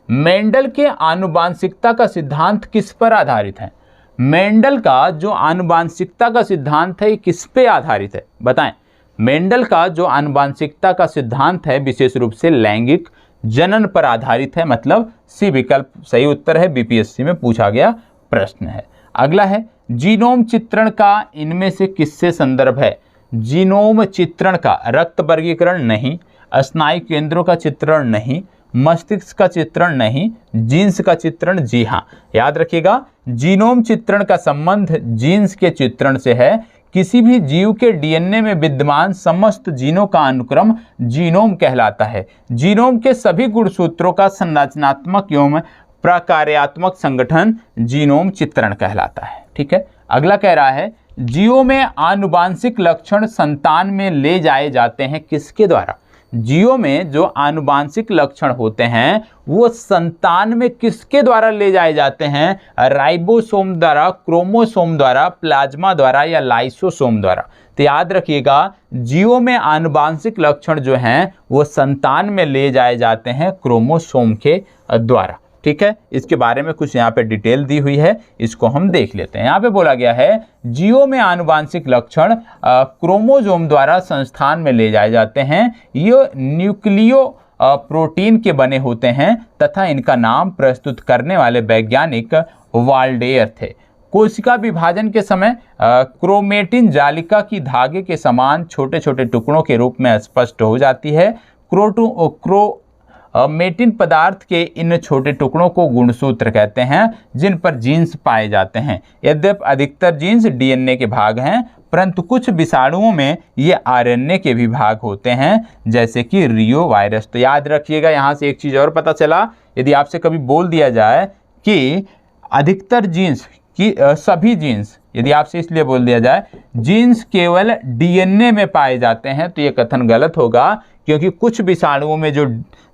मेंडल के आनुवांशिकता का सिद्धांत किस पर आधारित है? मेंडल का जो आनुवांशिकता का सिद्धांत है ये किस पे आधारित है? बताएं। मेंडल का जो आनुवांशिकता का सिद्धांत है विशेष रूप से लैंगिक जनन पर आधारित है, मतलब सी विकल्प सही उत्तर है, बीपीएससी में पूछा गया प्रश्न है। अगला है, जीनोम चित्रण का इनमें से किससे संदर्भ है? जीनोम चित्रण का रक्त वर्गीकरण नहीं, स्नायु केंद्रों का चित्रण नहीं, मस्तिष्क का चित्रण नहीं, जीन्स का चित्रण जी हाँ। याद रखिएगा, जीनोम चित्रण का संबंध जीन्स के चित्रण से है। किसी भी जीव के डीएनए में विद्यमान समस्त जीनों का अनुक्रम जीनोम कहलाता है। जीनोम के सभी गुणसूत्रों का संरचनात्मक एवं प्रकार्यात्मक संगठन जीनोम चित्रण कहलाता है, ठीक है। अगला कह रहा है, जीवों में आनुवांशिक लक्षण संतान में ले जाए जाते हैं किसके द्वारा? जीवों में जो आनुवांशिक लक्षण होते हैं वो संतान में किसके द्वारा ले जाए जाते हैं? राइबोसोम द्वारा, क्रोमोसोम द्वारा, प्लाज्मा द्वारा या लाइसोसोम द्वारा। तो याद रखिएगा, जीवों में आनुवांशिक लक्षण जो हैं वो संतान में ले जाए जाते हैं क्रोमोसोम के द्वारा। ठीक है, इसके बारे में कुछ यहाँ पे डिटेल दी हुई है, इसको हम देख लेते हैं। यहाँ पे बोला गया है जीवों में आनुवांशिक लक्षण क्रोमोसोम द्वारा संस्थान में ले जाए जाते हैं। ये न्यूक्लियो प्रोटीन के बने होते हैं तथा इनका नाम प्रस्तुत करने वाले वैज्ञानिक वाल्डेयर थे। कोशिका विभाजन के समय क्रोमेटिन जालिका की धागे के समान छोटे छोटे टुकड़ों के रूप में स्पष्ट हो जाती है। क्रोमेटिन पदार्थ के इन छोटे टुकड़ों को गुणसूत्र कहते हैं, जिन पर जीन्स पाए जाते हैं। यद्यपि अधिकतर जीन्स डीएनए के भाग हैं, परंतु कुछ विषाणुओं में ये आरएनए के भी भाग होते हैं, जैसे कि रियो वायरस। तो याद रखिएगा, यहाँ से एक चीज़ और पता चला, यदि आपसे कभी बोल दिया जाए कि अधिकतर जीन्स कि सभी जीन्स, यदि आपसे इसलिए बोल दिया जाए जीन्स केवल डीएनए में पाए जाते हैं, तो ये कथन गलत होगा, क्योंकि कुछ विषाणुओं में जो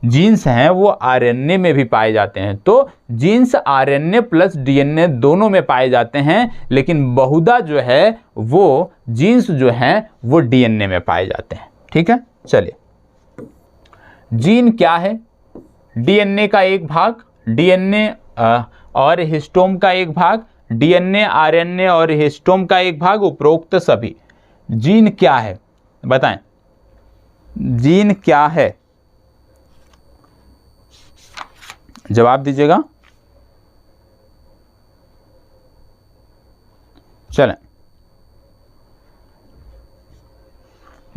जीन्स हैं वो आरएनए में भी पाए जाते हैं। तो जीन्स आरएनए प्लस डीएनए दोनों में पाए जाते हैं, लेकिन बहुधा जो है वो जीन्स जो हैं वो डीएनए में पाए जाते हैं। ठीक है, चलिए, जीन क्या है? डीएनए का एक भाग, डीएनए और हिस्टोम का एक भाग, डीएनए, आरएनए और हिस्टोम का एक भाग, उपरोक्त सभी। जीन क्या है बताएं? जीन क्या है? जवाब दीजिएगा। चलें,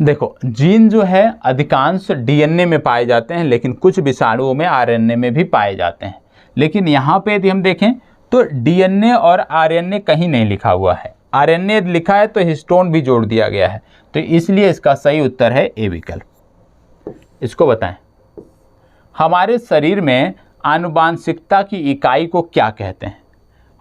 देखो, जीन जो है अधिकांश डीएनए में पाए जाते हैं, लेकिन कुछ विषाणुओं में आरएनए में भी पाए जाते हैं। लेकिन यहाँ पे यदि हम देखें तो डीएनए और आरएनए कहीं नहीं लिखा हुआ है। आरएनए लिखा है तो हिस्टोन भी जोड़ दिया गया है, तो इसलिए इसका सही उत्तर है ए विकल्प। इसको बताएं, हमारे शरीर में आनुवांशिकता की इकाई को क्या कहते हैं?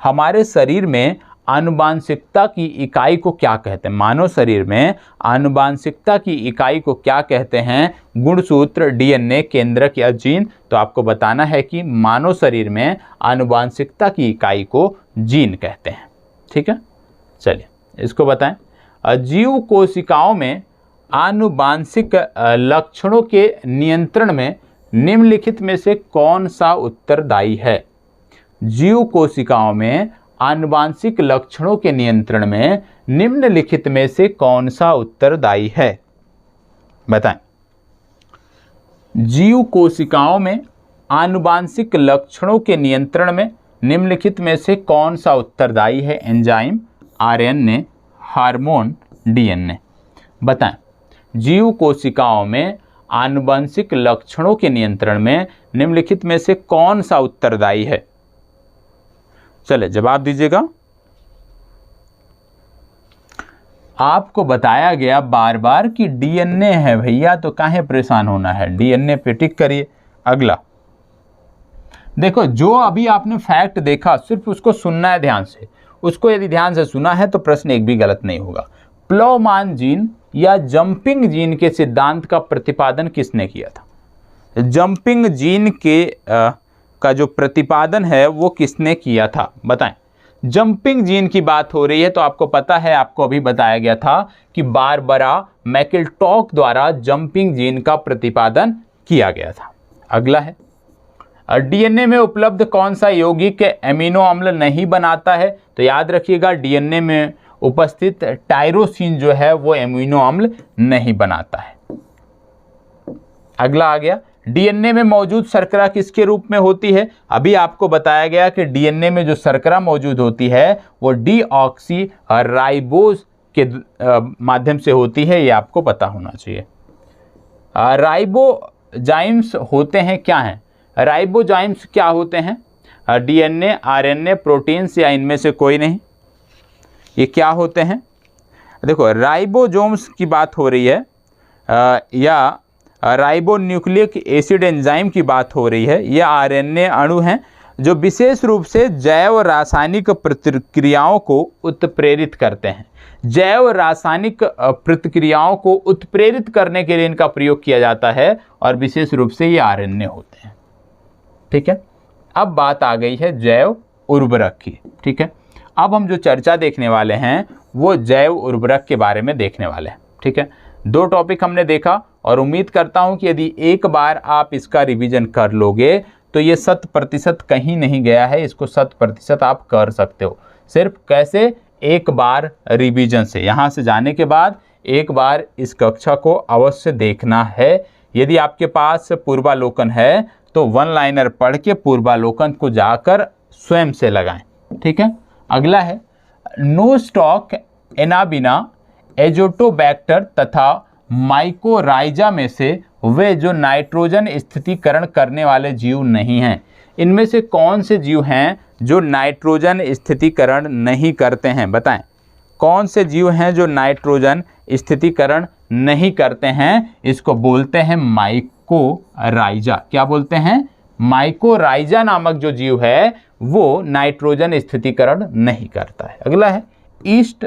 हमारे शरीर में आनुवांशिकता की इकाई को क्या कहते हैं? मानव शरीर में आनुवांशिकता की इकाई को क्या कहते हैं? गुणसूत्र, डीएनए, केंद्रक या जीन? तो आपको बताना है कि मानव शरीर में आनुवांशिकता की इकाई को जीन कहते हैं। ठीक है, चलिए इसको बताएं। जीव कोशिकाओं में आनुवांशिक लक्षणों के नियंत्रण में निम्नलिखित में से कौन सा उत्तरदायी है? जीव कोशिकाओं में आनुवांशिक लक्षणों के नियंत्रण में निम्नलिखित में से कौन सा उत्तरदायी है? बताएं। जीव कोशिकाओं में आनुवांशिक लक्षणों के नियंत्रण में निम्नलिखित में से कौन सा उत्तरदायी है? Enzyme, RNA, hormone, DNA? बताएं। जीव कोशिकाओं में आनुवंशिक लक्षणों के नियंत्रण में निम्नलिखित में से कौन सा उत्तरदायी है? चले जवाब दीजिएगा। आपको बताया गया बार बार कि डीएनए है भैया, तो काहे परेशान होना है, डीएनए पे टिक करिए। अगला देखो, जो अभी आपने फैक्ट देखा सिर्फ उसको सुनना है ध्यान से। उसको यदि ध्यान से सुना है तो प्रश्न एक भी गलत नहीं होगा। प्लवमान जीन या जंपिंग जीन के सिद्धांत का प्रतिपादन किसने किया था? जंपिंग जीन के का जो प्रतिपादन है वो किसने किया था? बताएं। जंपिंग जीन की बात हो रही है तो आपको पता है, आपको अभी बताया गया था कि बारबरा मैकिलटॉक द्वारा जंपिंग जीन का प्रतिपादन किया गया था। अगला है, डीएनए में उपलब्ध कौन सा यौगिक एमिनो अम्ल नहीं बनाता है? तो याद रखिएगा, डीएनए में उपस्थित टायरोसिन जो है वो एमिनो अम्ल नहीं बनाता है। अगला आ गया, डीएनए में मौजूद शर्करा किसके रूप में होती है? अभी आपको बताया गया कि डीएनए में जो शर्करा मौजूद होती है वो डीऑक्सी राइबोज के माध्यम से होती है, ये आपको पता होना चाहिए। राइबोजाइम्स होते हैं क्या हैं? राइबोजाइम्स क्या होते हैं? डीएनए, आरएनए, प्रोटीन्स या इनमें से कोई नहीं? ये क्या होते हैं? देखो, राइबोसोम्स की बात हो रही है या राइबोन्यूक्लिक एसिड एंजाइम की बात हो रही है। यह आरएनए अणु हैं जो विशेष रूप से जैव रासायनिक प्रतिक्रियाओं को उत्प्रेरित करते हैं। जैव रासायनिक प्रतिक्रियाओं को उत्प्रेरित करने के लिए इनका प्रयोग किया जाता है और विशेष रूप से ये आरएनए होते हैं। ठीक है, अब बात आ गई है जैव उर्वरक की। ठीक है, अब हम जो चर्चा देखने वाले हैं वो जैव उर्वरक के बारे में देखने वाले हैं। ठीक है, 2 टॉपिक हमने देखा और उम्मीद करता हूं कि यदि एक बार आप इसका रिवीजन कर लोगे तो ये 100% कहीं नहीं गया है, इसको 100% आप कर सकते हो। सिर्फ कैसे? एक बार रिवीजन से। यहाँ से जाने के बाद एक बार इस कक्षा को अवश्य देखना है। यदि आपके पास पूर्वालोकन है तो 1 लाइनर पढ़ के पूर्वालोकन को जाकर स्वयं से लगाएं। ठीक है, अगला है नोस्टॉक एनाबिना एजोटोबैक्टर तथा माइकोराइजा में से वे जो नाइट्रोजन स्थितीकरण करने वाले जीव नहीं हैं। इनमें से कौन से जीव हैं जो नाइट्रोजन स्थितीकरण नहीं करते हैं? बताएं, कौन से जीव हैं जो नाइट्रोजन स्थितीकरण नहीं करते हैं? इसको बोलते हैं माइकोराइजा। क्या बोलते हैं? माइकोराइजा नामक जो जीव है वो नाइट्रोजन स्थितीकरण नहीं करता है। अगला है ईस्ट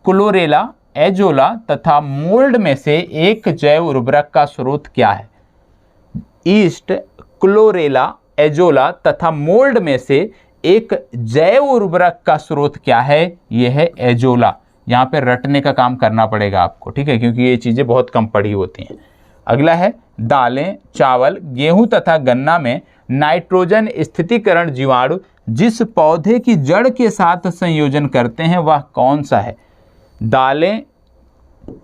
क्लोरेला एजोला तथा मोल्ड में से एक जैव उर्वरक का स्रोत क्या है? ईस्ट क्लोरेला एजोला तथा मोल्ड में से एक जैव उर्वरक का स्रोत क्या है? यह है एजोला। यहाँ पे रटने का काम करना पड़ेगा आपको, ठीक है, क्योंकि ये चीज़ें बहुत कम पढ़ी होती हैं। अगला है दालें, चावल, गेहूं तथा गन्ना में नाइट्रोजन स्थितीकरण जीवाणु जिस पौधे की जड़ के साथ संयोजन करते हैं वह कौन सा है? दालें,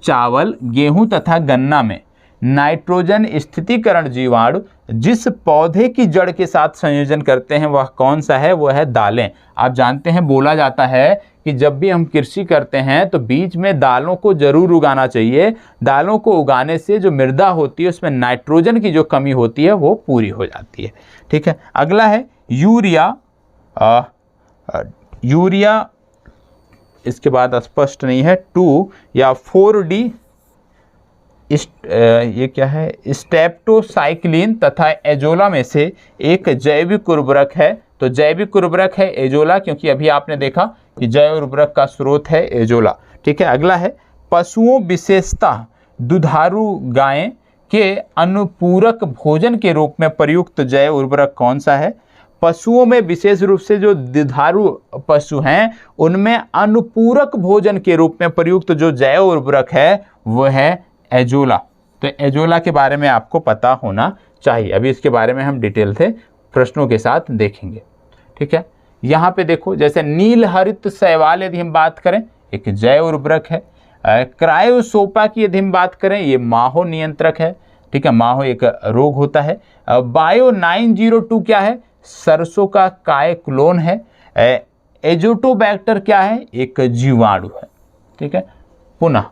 चावल, गेहूं तथा गन्ना में नाइट्रोजन स्थितीकरण जीवाणु जिस पौधे की जड़ के साथ संयोजन करते हैं वह कौन सा है? वह है दालें। आप जानते हैं, बोला जाता है कि जब भी हम कृषि करते हैं तो बीच में दालों को जरूर उगाना चाहिए। दालों को उगाने से जो मृदा होती है उसमें नाइट्रोजन की जो कमी होती है वो पूरी हो जाती है। ठीक है, अगला है यूरिया। यूरिया इसके बाद स्पष्ट नहीं है, 2 या 4D ये क्या है? स्टेप्टोसाइक्लिन तथा एजोला में से एक जैविक उर्वरक है। तो जैविक उर्वरक है एजोला, क्योंकि अभी आपने देखा कि जैव उर्वरक का स्रोत है एजोला। ठीक है, अगला है पशुओं विशेषतः दुधारू गायें के अनुपूरक भोजन के रूप में प्रयुक्त जैव उर्वरक कौन सा है? पशुओं में विशेष रूप से जो दुधारू पशु हैं उनमें अनुपूरक भोजन के रूप में प्रयुक्त जो जैव उर्वरक है वह है एजोला। तो एजोला के बारे में आपको पता होना चाहिए। अभी इसके बारे में हम डिटेल से प्रश्नों के साथ देखेंगे। ठीक है, यहाँ पे देखो, जैसे नील हरित शैवाल यदि हम बात करें एक जैव उर्वरक है। क्रायोसोपा की यदि हम बात करें ये माहो नियंत्रक है। ठीक है, माहो एक रोग होता है। बायो 902 क्या है? सरसों का कायक्लोन है। एजोटोबैक्टर क्या है? एक जीवाणु है। ठीक है, पुनः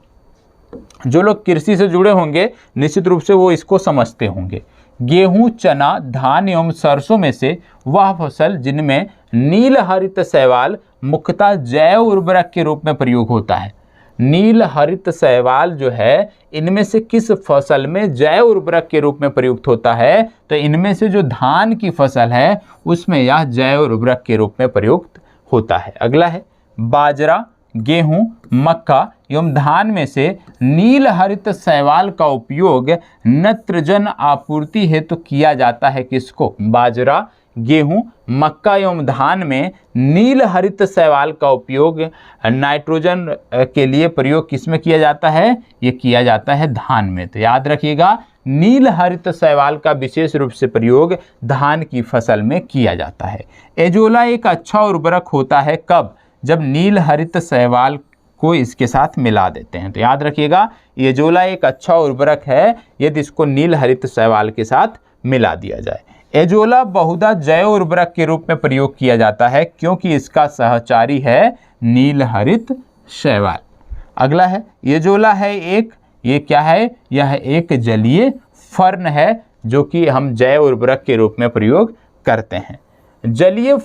जो लोग कृषि से जुड़े होंगे निश्चित रूप से वो इसको समझते होंगे। गेहूं, चना, धान एवं सरसों में से वह फसल जिनमें नील हरित शैवाल मुख्यतः जैव उर्वरक के रूप में प्रयोग होता है। नील हरित शैवाल जो है इनमें से किस फसल में जैव उर्वरक के रूप में प्रयुक्त होता है? तो इनमें से जो धान की फसल है उसमें यह जैव उर्वरक के रूप में प्रयुक्त होता है। अगला है बाजरा, गेहूं, मक्का एवं धान में से नील हरित शैवाल का उपयोग नत्रजन आपूर्ति हेतु किया जाता है। किसको? बाजरा, गेहूं, मक्का एवं धान में नील हरित शैवाल का उपयोग नाइट्रोजन के लिए प्रयोग किसमें किया जाता है? ये किया जाता है धान में। तो याद रखिएगा, नील हरित शैवाल का विशेष रूप से प्रयोग धान की फसल में किया जाता है। एजोला एक अच्छा उर्वरक होता है कब? जब नील हरित शैवाल को इसके साथ मिला देते हैं। तो याद रखिएगा, एजोला एक अच्छा उर्वरक है यदि इसको नील हरित शैवाल के साथ मिला दिया जाए। एजोला बहुधा जैव उर्वरक के रूप में प्रयोग किया जाता है क्योंकि इसका सहचारी है नील हरित शैवाल। अगला है एजोला है एक, ये क्या है? यह एक जलीय फर्न है जो कि हम जैव उर्वरक के रूप में प्रयोग करते हैं। जलीय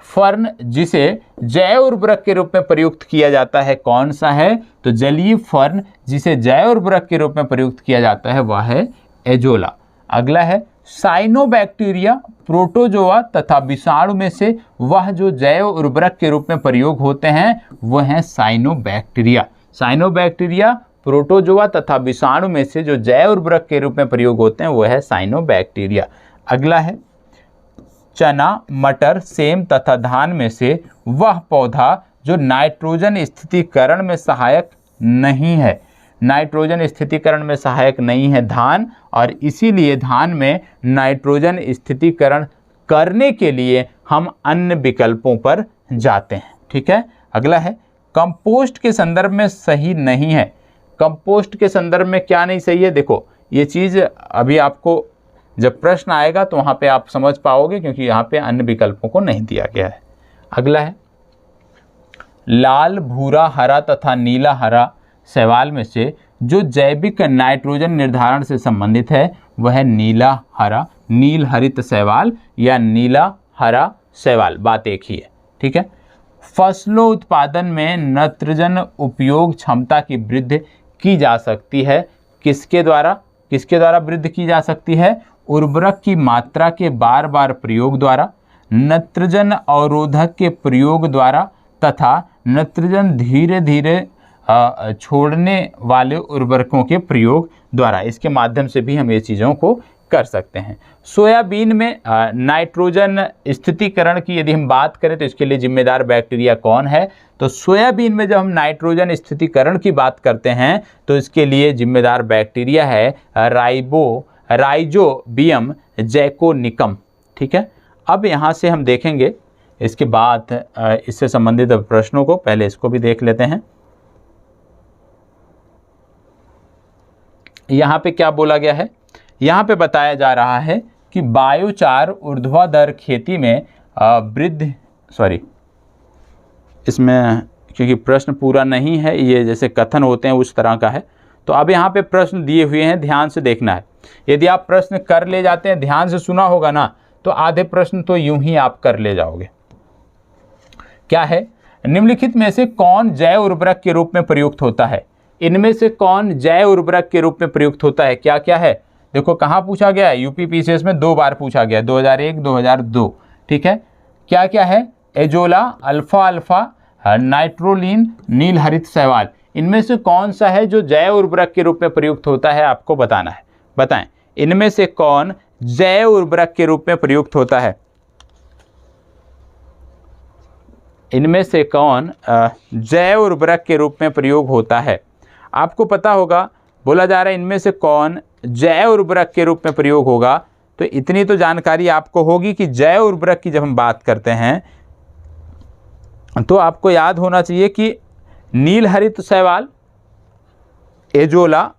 फर्न जिसे जैव उर्वरक के रूप में प्रयुक्त किया जाता है कौन सा है? तो जलीय फर्न जिसे जैव उर्वरक के रूप में प्रयुक्त किया जाता है वह है एजोला। अगला है साइनोबैक्टीरिया, प्रोटोजोआ तथा विषाणु में से वह जो जैव उर्वरक के रूप में प्रयोग होते हैं वह है साइनोबैक्टीरिया। साइनोबैक्टीरिया, प्रोटोजोआ तथा विषाणु में से जो जैव उर्वरक के रूप में प्रयोग होते हैं वह है साइनोबैक्टीरिया। अगला है चना, मटर, सेम तथा धान में से वह पौधा जो नाइट्रोजन स्थितीकरण में सहायक नहीं है। नाइट्रोजन स्थितीकरण में सहायक नहीं है धान, और इसीलिए धान में नाइट्रोजन स्थितीकरण करने के लिए हम अन्य विकल्पों पर जाते हैं। ठीक है। अगला है कंपोस्ट के संदर्भ में सही नहीं है। कंपोस्ट के संदर्भ में क्या नहीं सही है? देखो ये चीज़ अभी आपको जब प्रश्न आएगा तो वहाँ पे आप समझ पाओगे, क्योंकि यहाँ पे अन्य विकल्पों को नहीं दिया गया है। अगला है लाल, भूरा, हरा तथा नीला हरा शैवाल में से जो जैविक नाइट्रोजन निर्धारण से संबंधित है वह है नीला हरा, नील हरित शैवाल या नीला हरा शैवाल, बात एक ही है। ठीक है। फसलों उत्पादन में नाइट्रोजन उपयोग क्षमता की वृद्धि की जा सकती है। किसके द्वारा वृद्धि की जा सकती है? उर्वरक की मात्रा के बार बार प्रयोग द्वारा, नाइट्रोजन अवरोधक के प्रयोग द्वारा तथा नाइट्रोजन धीरे धीरे छोड़ने वाले उर्वरकों के प्रयोग द्वारा। इसके माध्यम से भी हम ये चीज़ों को कर सकते हैं। सोयाबीन में नाइट्रोजन स्थितीकरण की यदि हम बात करें तो इसके लिए जिम्मेदार बैक्टीरिया कौन है? तो सोयाबीन में जब हम नाइट्रोजन स्थितीकरण की बात करते हैं तो इसके लिए जिम्मेदार बैक्टीरिया है राइजोबियम जैकोनिकम। ठीक है। अब यहाँ से हम देखेंगे इसके बाद इससे संबंधित प्रश्नों को, पहले इसको भी देख लेते हैं। यहाँ पे क्या बोला गया है? यहाँ पे बताया जा रहा है कि बायोचार ऊर्ध्वाधर खेती में इसमें क्योंकि प्रश्न पूरा नहीं है, ये जैसे कथन होते हैं उस तरह का है, तो अब यहाँ पे प्रश्न दिए हुए हैं, ध्यान से देखना है। यदि आप प्रश्न कर ले जाते हैं, ध्यान से सुना होगा ना, तो आधे प्रश्न तो यूं ही आप कर ले जाओगे। क्या है? निम्नलिखित में से कौन जैव उर्वरक के रूप में प्रयुक्त होता है? इनमें से कौन जैव उर्वरक के रूप में प्रयुक्त होता है? क्या क्या है? देखो कहाँ पूछा गया है? यूपीपीसीएस में 2 बार पूछा गया, 2001, 2002। ठीक है। क्या क्या है? एजोला, अल्फा, नाइट्रोलिन, नील हरित शैवाल। इनमें से कौन सा है जो जैव उर्वरक के रूप में प्रयुक्त होता है? आपको बताना है। बताएं, इनमें से कौन जैव उर्वरक के रूप में प्रयुक्त होता है? इनमें से कौन जैव उर्वरक के रूप में प्रयोग होता है? आपको पता होगा, बोला जा रहा है इनमें से कौन जैव उर्वरक के रूप में प्रयोग होगा, तो इतनी तो जानकारी आपको होगी कि जैव उर्वरक की जब हम बात करते हैं तो आपको याद होना चाहिए कि नील हरित शैवाल, एजोला,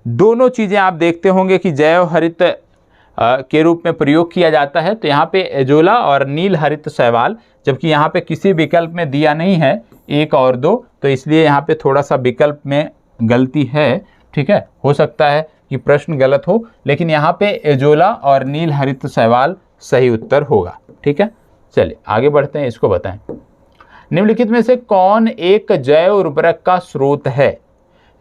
दोनों चीज़ें आप देखते होंगे कि जैव हरित के रूप में प्रयोग किया जाता है। तो यहाँ पे एजोला और नील हरित शैवाल, जबकि यहाँ पे किसी विकल्प में दिया नहीं है 1 और 2, तो इसलिए यहाँ पे थोड़ा सा विकल्प में गलती है। ठीक है, हो सकता है कि प्रश्न गलत हो, लेकिन यहाँ पे एजोला और नील हरित शैवाल सही उत्तर होगा। ठीक है, चलिए आगे बढ़ते हैं, इसको बताएं। निम्नलिखित में से कौन एक जैव उर्वरक का स्रोत है?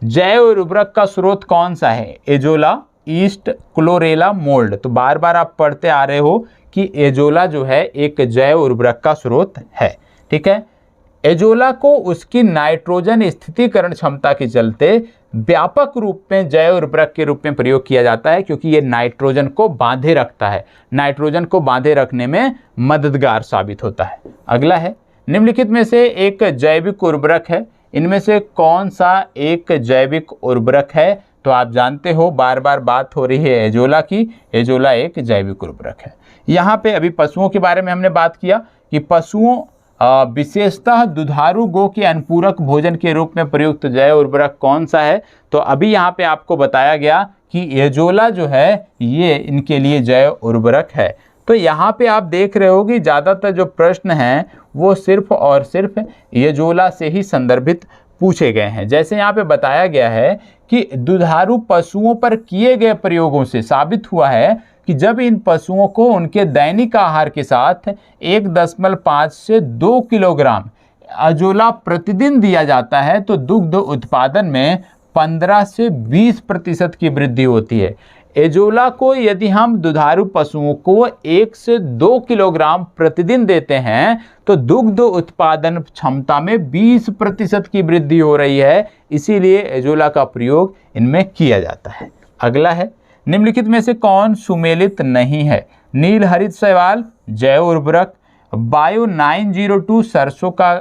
जैव उर्वरक का स्रोत कौन सा है? Azolla, east, chlorella, mould. तो बार बार आप पढ़ते आ रहे हो कि एजोला जो है एक जैव उर्वरक का स्रोत है। ठीक है, एजोला को उसकी नाइट्रोजन स्थितीकरण क्षमता के चलते व्यापक रूप में जैव उर्वरक के रूप में प्रयोग किया जाता है, क्योंकि ये नाइट्रोजन को बांधे रखता है, नाइट्रोजन को बांधे रखने में मददगार साबित होता है। अगला है, निम्नलिखित में से एक जैविक उर्वरक है, इनमें से कौन सा एक जैविक उर्वरक है? तो आप जानते हो बार बार बात हो रही है एजोला की, एजोला एक जैविक उर्वरक है। यहाँ पे अभी पशुओं के बारे में हमने बात किया कि पशुओं विशेषतः दुधारू गो के अनुपूरक भोजन के रूप में प्रयुक्त जैव उर्वरक कौन सा है? तो अभी यहाँ पे आपको बताया गया कि एजोला जो है ये इनके लिए जैव उर्वरक है। तो यहाँ पे आप देख रहे हो कि ज़्यादातर जो प्रश्न हैं वो सिर्फ और सिर्फ एजोला से ही संदर्भित पूछे गए हैं। जैसे यहाँ पे बताया गया है कि दुधारू पशुओं पर किए गए प्रयोगों से साबित हुआ है कि जब इन पशुओं को उनके दैनिक आहार के साथ 1.5 से 2 किलोग्राम एजोला प्रतिदिन दिया जाता है तो दुग्ध उत्पादन में 15 से 20% की वृद्धि होती है। एजोला को यदि हम दुधारू पशुओं को 1 से 2 किलोग्राम प्रतिदिन देते हैं तो दुग्ध उत्पादन क्षमता में 20% की वृद्धि हो रही है, इसीलिए एजोला का प्रयोग इनमें किया जाता है। अगला है, निम्नलिखित में से कौन सुमेलित नहीं है? नील हरित शैवाल, जैव उर्वरक, बायो 902 सरसों का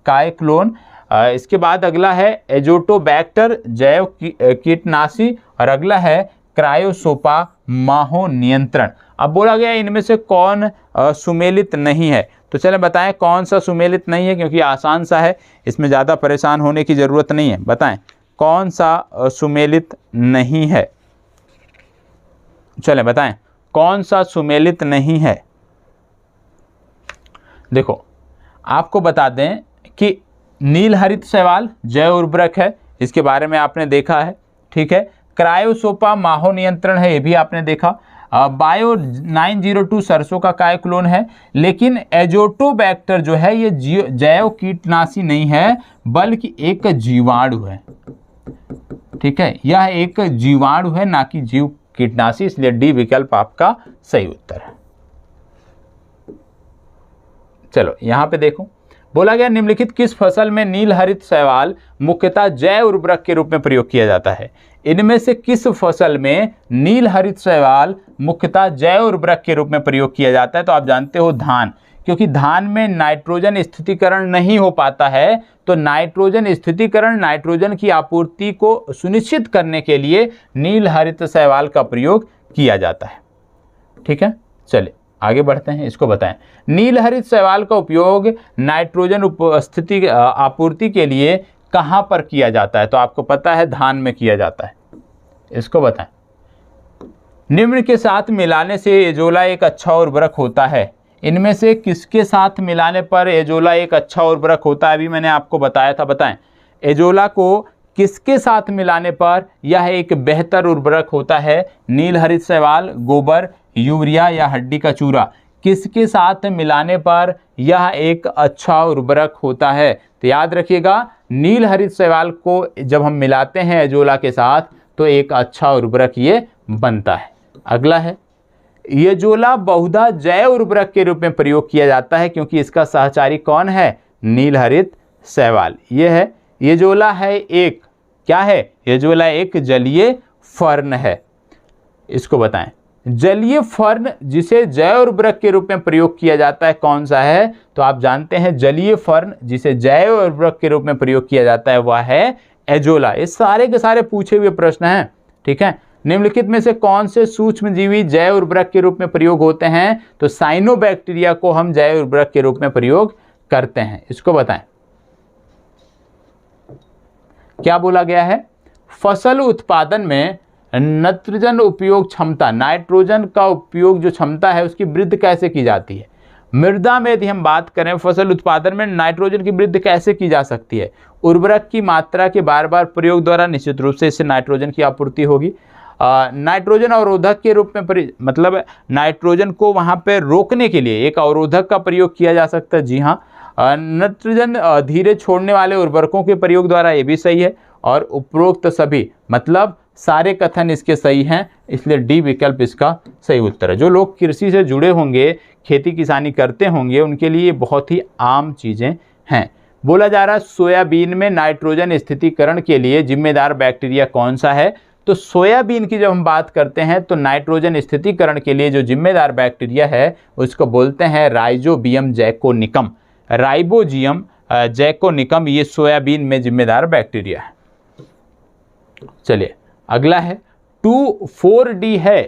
कायक्लोन, इसके बाद अगला है एजोटोबैक्टर जैव कीटनाशी, और अगला है क्रायोसोपा माहो नियंत्रण। अब बोला गया इनमें से कौन सुमेलित नहीं है, तो चलें बताएं कौन सा सुमेलित नहीं है, क्योंकि आसान सा है, इसमें ज़्यादा परेशान होने की ज़रूरत नहीं है। बताएं कौन सा सुमेलित नहीं है, चलें बताएं कौन सा सुमेलित नहीं है। देखो आपको बता दें कि नील हरित शैवाल जैव उर्वरक है, इसके बारे में आपने देखा है, ठीक है। क्रायोसोपा माहो नियंत्रण है, ये भी आपने देखा। बायो 902 सरसों का कायक्लोन है, लेकिन एजोटोबैक्टर जो है ये जैव कीटनाशी नहीं है बल्कि एक जीवाणु है, ठीक है। यह एक जीवाणु है, ना कि जीव कीटनाशी, इसलिए डी विकल्प आपका सही उत्तर है। चलो यहां पे देखो, बोला गया निम्नलिखित किस फसल में नील हरित शैवाल मुख्यतः जैव उर्वरक के रूप में प्रयोग किया जाता है? इनमें से किस फसल में नील हरित शैवाल मुख्यतः जैव उर्वरक के रूप में प्रयोग किया जाता है? तो आप जानते हो धान, क्योंकि धान में नाइट्रोजन स्थितीकरण नहीं हो पाता है, तो नाइट्रोजन स्थितीकरण, नाइट्रोजन की आपूर्ति को सुनिश्चित करने के लिए नील हरित शैवाल का प्रयोग किया जाता है, ठीक है। चलिए आगे बढ़ते हैं, इसको बताएं। नील हरित शैवाल का उपयोग नाइट्रोजन उपस्थिति आपूर्ति के लिए कहां पर किया जाता है? तो आपको पता है धान में किया जाता है, इसको बताएं। निम्न के साथ मिलाने से एजोला एक अच्छा उर्वरक होता है, इनमें से किसके साथ मिलाने पर एजोला एक अच्छा उर्वरक होता है? अभी मैंने आपको बताया था, बताएं एजोला को किसके साथ मिलाने पर यह एक बेहतर उर्वरक होता है? नील हरित शैवाल, गोबर, यूरिया या हड्डी का चूरा, किसके साथ मिलाने पर यह एक अच्छा उर्वरक होता है? तो याद रखिएगा, नील हरित शैवाल को जब हम मिलाते हैं एजोला के साथ तो एक अच्छा उर्वरक ये बनता है। अगला है, एजोला बहुधा जैव उर्वरक के रूप में प्रयोग किया जाता है क्योंकि इसका सहचारी कौन है? नील हरित शैवाल। ये है एजोला है एक, क्या है? एजोला एक जलीय फर्न है, इसको बताएं। जलीय फर्न जिसे जैव उर्वरक के रूप में प्रयोग किया जाता है कौन सा है? तो आप जानते हैं जलीय फर्न जिसे जैव उर्वरक के रूप में प्रयोग किया जाता है वह है एजोला। ये सारे के सारे पूछे हुए प्रश्न हैं, ठीक है। निम्नलिखित में से कौन से सूक्ष्मजीवी जैव उर्वरक के रूप में प्रयोग होते हैं? तो साइनोबैक्टीरिया को हम जैव उर्वरक के रूप में प्रयोग करते हैं, इसको बताएं। क्या बोला गया है? फसल उत्पादन में नाइट्रोजन उपयोग क्षमता, नाइट्रोजन का उपयोग जो क्षमता है उसकी वृद्धि कैसे की जाती है? मृदा में यदि हम बात करें फसल उत्पादन में नाइट्रोजन की वृद्धि कैसे की जा सकती है? उर्वरक की मात्रा के बार बार प्रयोग द्वारा निश्चित रूप से इससे नाइट्रोजन की आपूर्ति होगी। नाइट्रोजन अवरोधक के रूप में मतलब नाइट्रोजन को वहां पे रोकने के लिए एक अवरोधक का प्रयोग किया जा सकता है, जी हाँ। नाइट्रोजन धीरे छोड़ने वाले उर्वरकों के प्रयोग द्वारा, ये भी सही है। और उपरोक्त सभी मतलब सारे कथन इसके सही हैं, इसलिए डी विकल्प इसका सही उत्तर है। जो लोग कृषि से जुड़े होंगे, खेती किसानी करते होंगे, उनके लिए बहुत ही आम चीज़ें हैं। बोला जा रहा है सोयाबीन में नाइट्रोजन स्थितीकरण के लिए जिम्मेदार बैक्टीरिया कौन सा है? तो सोयाबीन की जब हम बात करते हैं तो नाइट्रोजन स्थितीकरण के लिए जो जिम्मेदार बैक्टीरिया है उसको बोलते हैं राइजोबियम जैकोनिकम। राइबोजियम जैकोनिकम ये सोयाबीन में जिम्मेदार बैक्टीरिया है। चलिए अगला है 2,4-D है,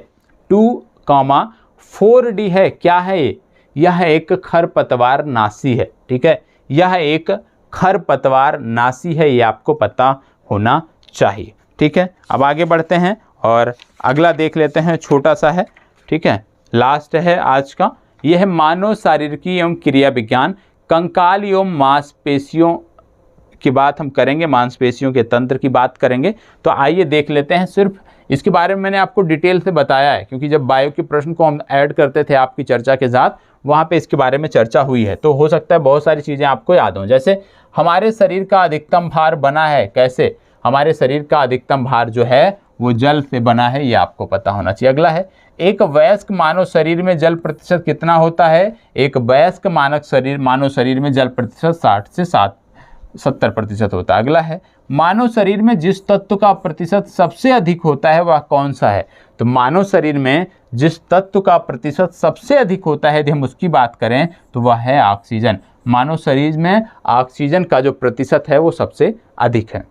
2,4-D है, क्या है ये? यह एक खरपतवार नाशी है, ठीक है। यह एक खरपतवार नाशी है, ये आपको पता होना चाहिए, ठीक है। अब आगे बढ़ते हैं और अगला देख लेते हैं, छोटा सा है, ठीक है, लास्ट है आज का। यह है मानव शारीरिकी एवं क्रिया विज्ञान, कंकाल एवं मांसपेशियों की बात हम करेंगे, मांसपेशियों के तंत्र की बात करेंगे। तो आइए देख लेते हैं, सिर्फ इसके बारे में मैंने आपको डिटेल से बताया है क्योंकि जब बायो के प्रश्न को हम ऐड करते थे आपकी चर्चा के साथ, वहाँ पे इसके बारे में चर्चा हुई है, तो हो सकता है बहुत सारी चीज़ें आपको याद हों। जैसे हमारे शरीर का अधिकतम भार बना है कैसे? हमारे शरीर का अधिकतम भार जो है वो जल से बना है, ये आपको पता होना चाहिए। अगला है, एक वयस्क मानव शरीर में जल प्रतिशत कितना होता है? एक वयस्क मानव शरीर में जल प्रतिशत 60 से 70% होता है। अगला है, मानव शरीर में जिस तत्व का प्रतिशत सबसे अधिक होता है वह कौन सा है? तो मानव शरीर में जिस तत्व का प्रतिशत सबसे अधिक होता है, यदि हम उसकी बात करें तो वह है ऑक्सीजन। मानव शरीर में ऑक्सीजन का जो प्रतिशत है वो सबसे अधिक है।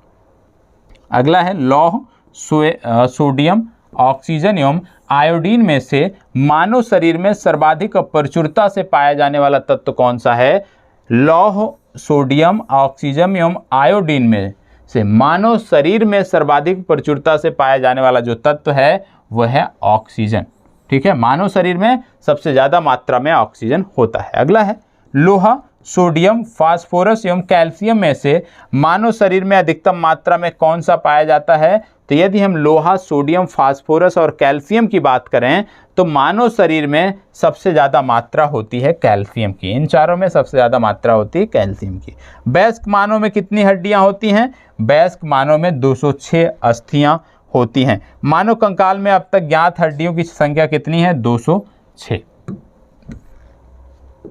अगला है, लौह, सोडियम, ऑक्सीजन एवं आयोडीन में से मानव शरीर में सर्वाधिक प्रचुरता से पाया जाने वाला तत्व कौन सा है? लौह, सोडियम, ऑक्सीजन एवं आयोडीन में से मानव शरीर में सर्वाधिक प्रचुरता से पाया जाने वाला जो तत्व है वह है ऑक्सीजन। ठीक है, मानव शरीर में सबसे ज्यादा मात्रा में ऑक्सीजन होता है। अगला है, लोहा, सोडियम, फास्फोरस एवं कैल्शियम में से मानव शरीर में अधिकतम मात्रा में कौन सा पाया जाता है? तो यदि हम लोहा, सोडियम, फास्फोरस और कैल्शियम की बात करें तो मानव शरीर में सबसे ज़्यादा मात्रा होती है कैल्शियम की। इन चारों में सबसे ज़्यादा मात्रा होती है कैल्शियम की। वयस्क मानव में कितनी हड्डियां होती हैं? वयस्क मानव में 206 अस्थियां होती हैं। मानव कंकाल में अब तक ज्ञात हड्डियों की संख्या कितनी है? 206।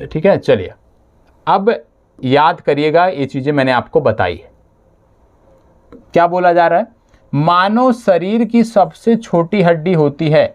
ठीक है, चलिए अब याद करिएगा, ये चीजें मैंने आपको बताई है। क्या बोला जा रहा है? मानव शरीर की सबसे छोटी हड्डी होती है,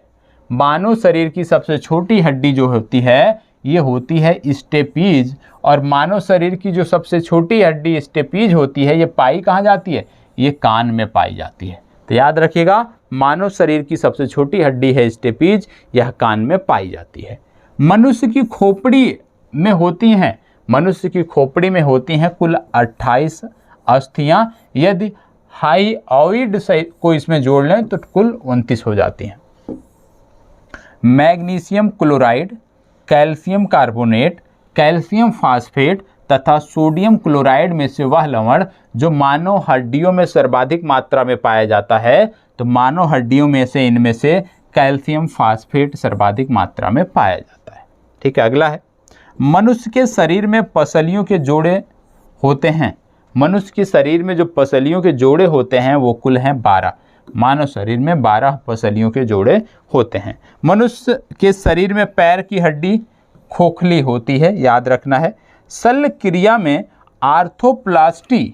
मानव शरीर की सबसे छोटी हड्डी जो होती है ये होती है स्टेपीज। और मानव शरीर की जो सबसे छोटी हड्डी स्टेपीज होती है ये पाई कहाँ जाती है? ये कान में पाई जाती है। तो याद रखिएगा, मानव शरीर की सबसे छोटी हड्डी है स्टेपीज, यह कान में पाई जाती है। मनुष्य की खोपड़ी में होती हैं, मनुष्य की खोपड़ी में होती हैं कुल 28 अस्थियां। यदि हाइओइड को इसमें जोड़ लें तो कुल 29 हो जाती हैं। Magnesium chloride, calcium carbonate, calcium phosphate तथा सोडियम क्लोराइड में से वह लवण जो मानव हड्डियों में सर्वाधिक मात्रा में पाया जाता है, तो मानव हड्डियों में से इनमें से कैल्शियम फास्फेट सर्वाधिक मात्रा में पाया जाता है। ठीक है, अगला है, मनुष्य के शरीर में पसलियों के जोड़े होते हैं। मनुष्य के शरीर में जो पसलियों के जोड़े होते हैं वो कुल हैं 12। मानव शरीर में 12 पसलियों के जोड़े होते हैं। मनुष्य के शरीर में पैर की हड्डी खोखली होती है, याद रखना है। शल्य क्रिया में आर्थोप्लास्टी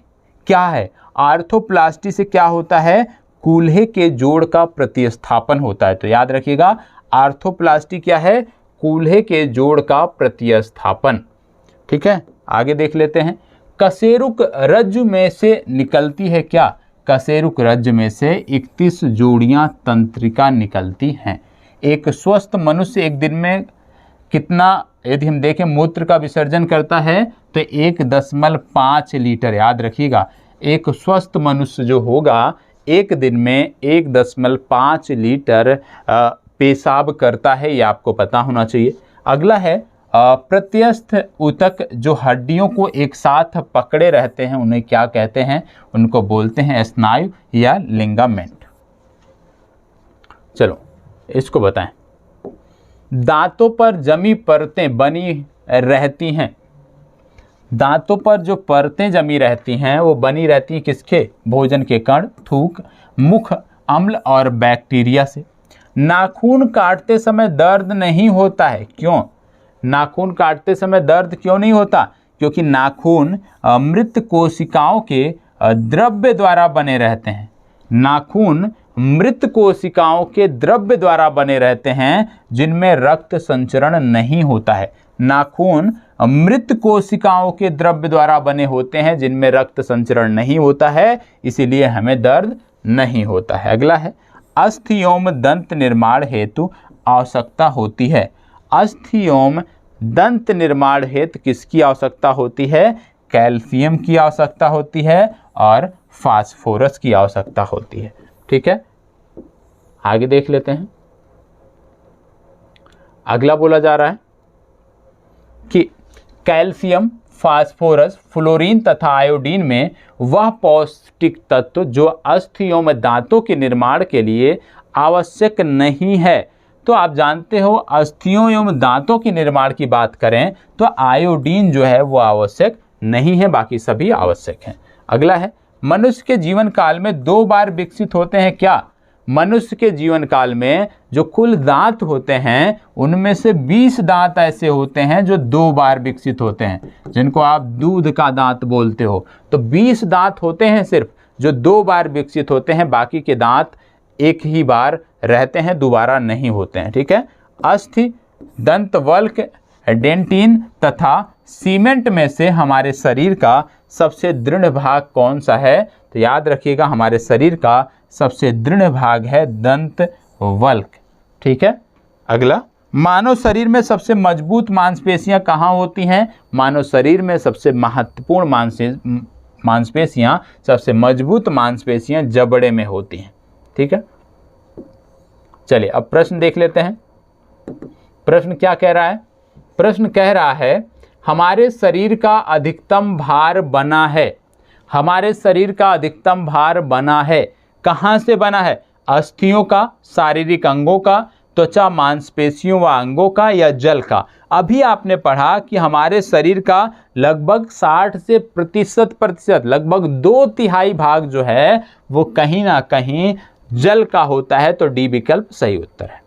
क्या है? आर्थोप्लास्टी से क्या होता है? कूल्हे के जोड़ का प्रतिस्थापन होता है। तो याद रखिएगा, आर्थोप्लास्टी क्या है? कूल्हे के जोड़ का प्रतिस्थापन। ठीक है, आगे देख लेते हैं। कशेरुक रज्जु में से निकलती है क्या? कशेरुक रज्जु में से 31 जोड़ियां तंत्रिका निकलती हैं। एक स्वस्थ मनुष्य एक दिन में कितना, यदि हम देखें, मूत्र का विसर्जन करता है तो 1.5 लीटर। याद रखिएगा, एक स्वस्थ मनुष्य जो होगा एक दिन में 1.5 लीटर पेशाब करता है, ये आपको पता होना चाहिए। अगला है, प्रत्यस्थ ऊतक जो हड्डियों को एक साथ पकड़े रहते हैं उन्हें क्या कहते हैं? उनको बोलते हैं स्नायु या लिगामेंट। चलो इसको बताएं। दांतों पर जमी परतें बनी रहती हैं। दांतों पर जो परतें जमी रहती हैं वो बनी रहती हैं किसके? भोजन के कण, थूक, मुख अम्ल और बैक्टीरिया से। नाखून काटते समय दर्द नहीं होता है, क्यों? नाखून काटते समय दर्द क्यों नहीं होता? क्योंकि नाखून मृत कोशिकाओं के द्रव्य द्वारा बने रहते हैं। नाखून मृत कोशिकाओं के द्रव्य द्वारा बने रहते हैं जिनमें रक्त संचरण नहीं होता है। नाखून मृत कोशिकाओं के द्रव्य द्वारा बने होते हैं जिनमें रक्त संचरण नहीं होता है, इसीलिए हमें दर्द नहीं होता है। अगला है, अस्थि एवं दंत निर्माण हेतु आवश्यकता होती है। अस्थि एवं दंत निर्माण हेतु किसकी आवश्यकता होती है? कैल्शियम की आवश्यकता होती है और फास्फोरस की आवश्यकता होती है। ठीक है, आगे देख लेते हैं। अगला बोला जा रहा है कि कैल्शियम, फास्फोरस, फ्लोरीन तथा आयोडीन में वह पौष्टिक तत्व जो अस्थि एवं दांतों के निर्माण के लिए आवश्यक नहीं है। तो आप जानते हो, अस्थियों एवं दांतों के निर्माण की बात करें तो आयोडीन जो है वो आवश्यक नहीं है, बाकी सभी आवश्यक हैं। अगला है, मनुष्य के जीवन काल में 2 बार विकसित होते हैं क्या? मनुष्य के जीवन काल में जो कुल दांत होते हैं उनमें से 20 दांत ऐसे होते हैं जो 2 बार विकसित होते हैं, जिनको आप दूध का दांत बोलते हो। तो 20 दांत होते हैं सिर्फ जो 2 बार विकसित होते हैं, बाकी के दांत एक ही बार रहते हैं, दोबारा नहीं होते हैं। ठीक है। अस्थि, दंतवल्क, डेंटिन तथा सीमेंट में से हमारे शरीर का सबसे दृढ़ भाग कौन सा है? तो याद रखिएगा, हमारे शरीर का सबसे दृढ़ भाग है दंतवल्क। ठीक है। अगला, मानव शरीर में सबसे मजबूत मांसपेशियां कहाँ होती हैं? मानव शरीर में सबसे महत्वपूर्ण मांसपेशियां, सबसे मजबूत मांसपेशियां जबड़े में होती हैं। ठीक है। चलिए अब प्रश्न देख लेते हैं। प्रश्न क्या कह रहा है? प्रश्न कह रहा है हमारे शरीर का अधिकतम भार बना है। हमारे शरीर का अधिकतम भार बना है। कहाँ से बना है? अस्थियों का, शारीरिक अंगों का, त्वचा, मांसपेशियों व अंगों का, या जल का? अभी आपने पढ़ा कि हमारे शरीर का लगभग 60 से प्रतिशत लगभग 2/3 भाग जो है वो कहीं ना कहीं जल का होता है। तो डी विकल्प सही उत्तर है।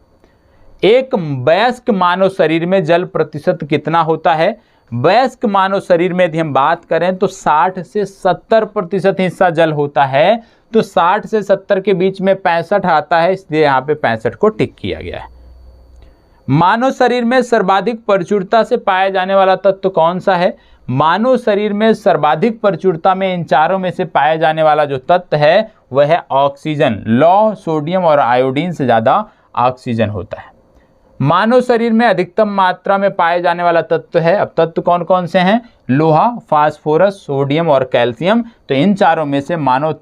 एक वयस्क मानव शरीर में जल प्रतिशत कितना होता है? वयस्क मानव शरीर में यदि हम बात करें तो 60 से 70% हिस्सा जल होता है। तो 60 से 70 के बीच में 65 आता है, इसलिए यहाँ पे 65 को टिक किया गया है। मानव शरीर में सर्वाधिक प्रचुरता से पाया जाने वाला तत्व कौन सा है? मानव शरीर में सर्वाधिक प्रचुरता में इन चारों में से पाया जाने वाला जो तत्व है वह है ऑक्सीजन। लौह, सोडियम और आयोडीन से ज़्यादा ऑक्सीजन होता है। मानव शरीर में अधिकतम मात्रा में पाए जाने वाला तत्व है, अब तत्व कौन कौन से हैं? लोहा, फास्फोरस, सोडियम और कैल्शियम। तो इन चारों में से मानव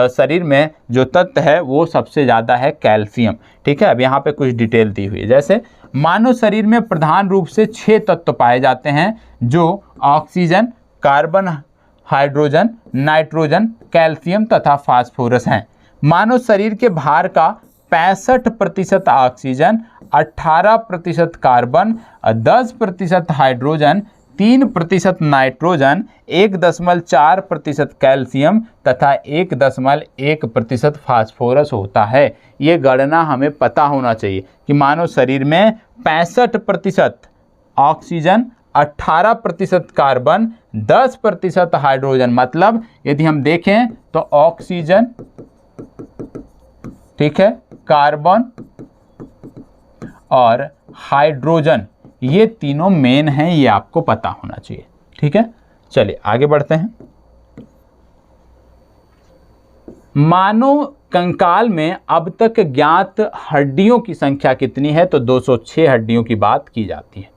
शरीर में जो तत्व है वो सबसे ज़्यादा है कैल्शियम। ठीक है। अब यहाँ पे कुछ डिटेल दी हुई है। जैसे मानव शरीर में प्रधान रूप से 6 तत्व पाए जाते हैं जो oxygen, carbon, hydrogen, nitrogen, calcium तथा फास्फोरस हैं। मानव शरीर के भार का 65% oxygen, 18% carbon, 10% hydrogen, 3% nitrogen, 1.4% calcium तथा 1.1% फास्फोरस होता है। ये गणना हमें पता होना चाहिए कि मानव शरीर में 65% ऑक्सीजन, 18% कार्बन, 10% हाइड्रोजन, मतलब यदि हम देखें तो ऑक्सीजन, ठीक है, कार्बन और हाइड्रोजन, ये तीनों मेन हैं, ये आपको पता होना चाहिए। ठीक है। चलिए आगे बढ़ते हैं। मानव कंकाल में अब तक ज्ञात हड्डियों की संख्या कितनी है? तो 206 हड्डियों की बात की जाती है।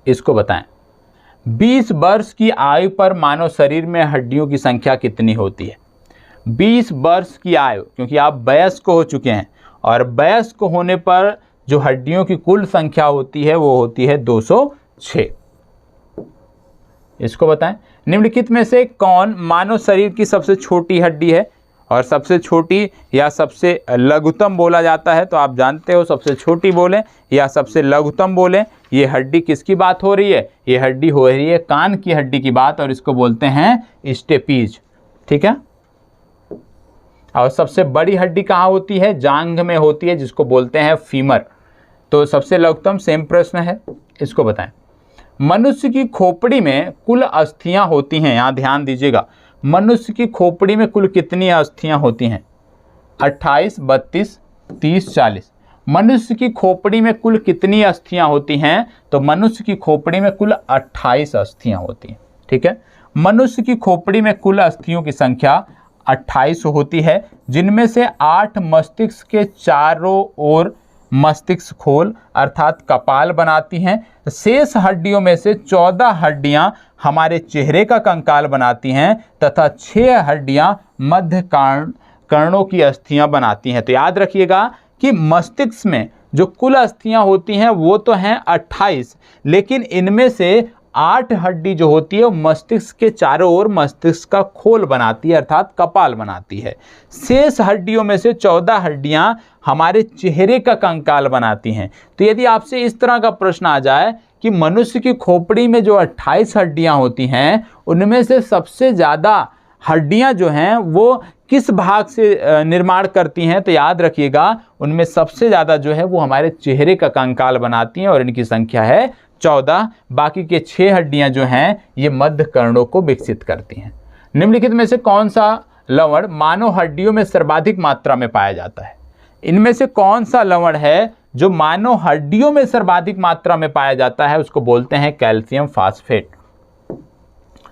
इसको बताएं। 20 वर्ष की आयु पर मानव शरीर में हड्डियों की संख्या कितनी होती है? 20 वर्ष की आयु, क्योंकि आप वयस्क हो चुके हैं, और वयस्क होने पर जो हड्डियों की कुल संख्या होती है वो होती है 206। इसको बताएं। निम्नलिखित में से कौन मानव शरीर की सबसे छोटी हड्डी है? और सबसे छोटी या सबसे लघुतम बोला जाता है, तो आप जानते हो सबसे छोटी बोले या सबसे लघुतम बोले, ये हड्डी किसकी बात हो रही है? ये हड्डी हो रही है कान की हड्डी की बात, और इसको बोलते हैं स्टेपीज। ठीक है। और सबसे बड़ी हड्डी कहाँ होती है? जांघ में होती है, जिसको बोलते हैं फीमर। तो सबसे लघुतम सेम प्रश्न है, इसको बताएं। मनुष्य की खोपड़ी में कुल अस्थियां होती हैं, यहाँ ध्यान दीजिएगा, मनुष्य की खोपड़ी में कुल कितनी अस्थियां होती हैं? 28, 32, 30, 40। मनुष्य की खोपड़ी में कुल कितनी अस्थियां होती हैं? तो मनुष्य की खोपड़ी में कुल 28 अस्थियां होती हैं। ठीक है। मनुष्य की खोपड़ी में कुल अस्थियों की संख्या 28 होती है, जिनमें से 8 मस्तिष्क के चारों ओर मस्तिष्क खोल अर्थात कपाल बनाती हैं। शेष हड्डियों में से 14 हड्डियां हमारे चेहरे का कंकाल बनाती हैं तथा 6 हड्डियां मध्य कर्णों की अस्थियां बनाती हैं। तो याद रखिएगा कि मस्तिष्क में जो कुल अस्थियां होती हैं वो तो हैं 28, लेकिन इनमें से 8 हड्डी जो होती है वो मस्तिष्क के चारों ओर मस्तिष्क का खोल बनाती है अर्थात कपाल बनाती है। शेष हड्डियों में से 14 हड्डियां हमारे चेहरे का कंकाल बनाती हैं। तो यदि आपसे इस तरह का प्रश्न आ जाए कि मनुष्य की खोपड़ी में जो 28 हड्डियां होती हैं उनमें से सबसे ज़्यादा हड्डियां जो हैं वो किस भाग से निर्माण करती हैं, तो याद रखिएगा उनमें सबसे ज़्यादा जो है वो हमारे चेहरे का कंकाल बनाती हैं और इनकी संख्या है 14। बाकी के 6 हड्डियां जो हैं ये मध्य कर्णों को विकसित करती हैं। निम्नलिखित में से कौन सा लवण मानव हड्डियों में सर्वाधिक मात्रा में पाया जाता है? इनमें से कौन सा लवण है जो मानव हड्डियों में सर्वाधिक मात्रा में पाया जाता है? उसको बोलते हैं कैल्शियम फास्फेट।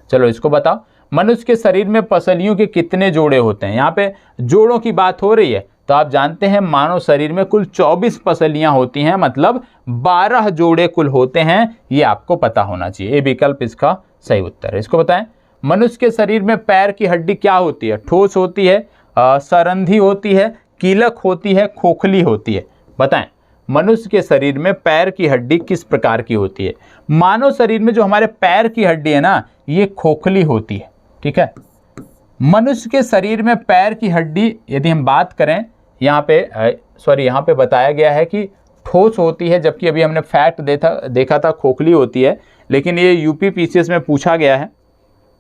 चलो इसको बताओ। मनुष्य के शरीर में पसलियों के कितने जोड़े होते हैं? यहाँ पे जोड़ों की बात हो रही है, तो आप जानते हैं मानव शरीर में कुल 24 पसलियां होती हैं, मतलब 12 जोड़े कुल होते हैं। ये आपको पता होना चाहिए। ये विकल्प इसका सही उत्तर है। इसको बताएं। मनुष्य के शरीर में पैर की हड्डी क्या होती है? ठोस होती है, सरंधी होती है, कीलक होती है, खोखली होती है? बताएं, मनुष्य के शरीर में पैर की हड्डी किस प्रकार की होती है? मानव शरीर में जो हमारे पैर की हड्डी है ना, ये खोखली होती है। ठीक है। मनुष्य के शरीर में पैर की हड्डी यदि हम बात करें, यहाँ पे बताया गया है कि ठोस होती है, जबकि अभी हमने फैक्ट देखा था खोखली होती है, लेकिन ये यूपीपीसीएस में पूछा गया है।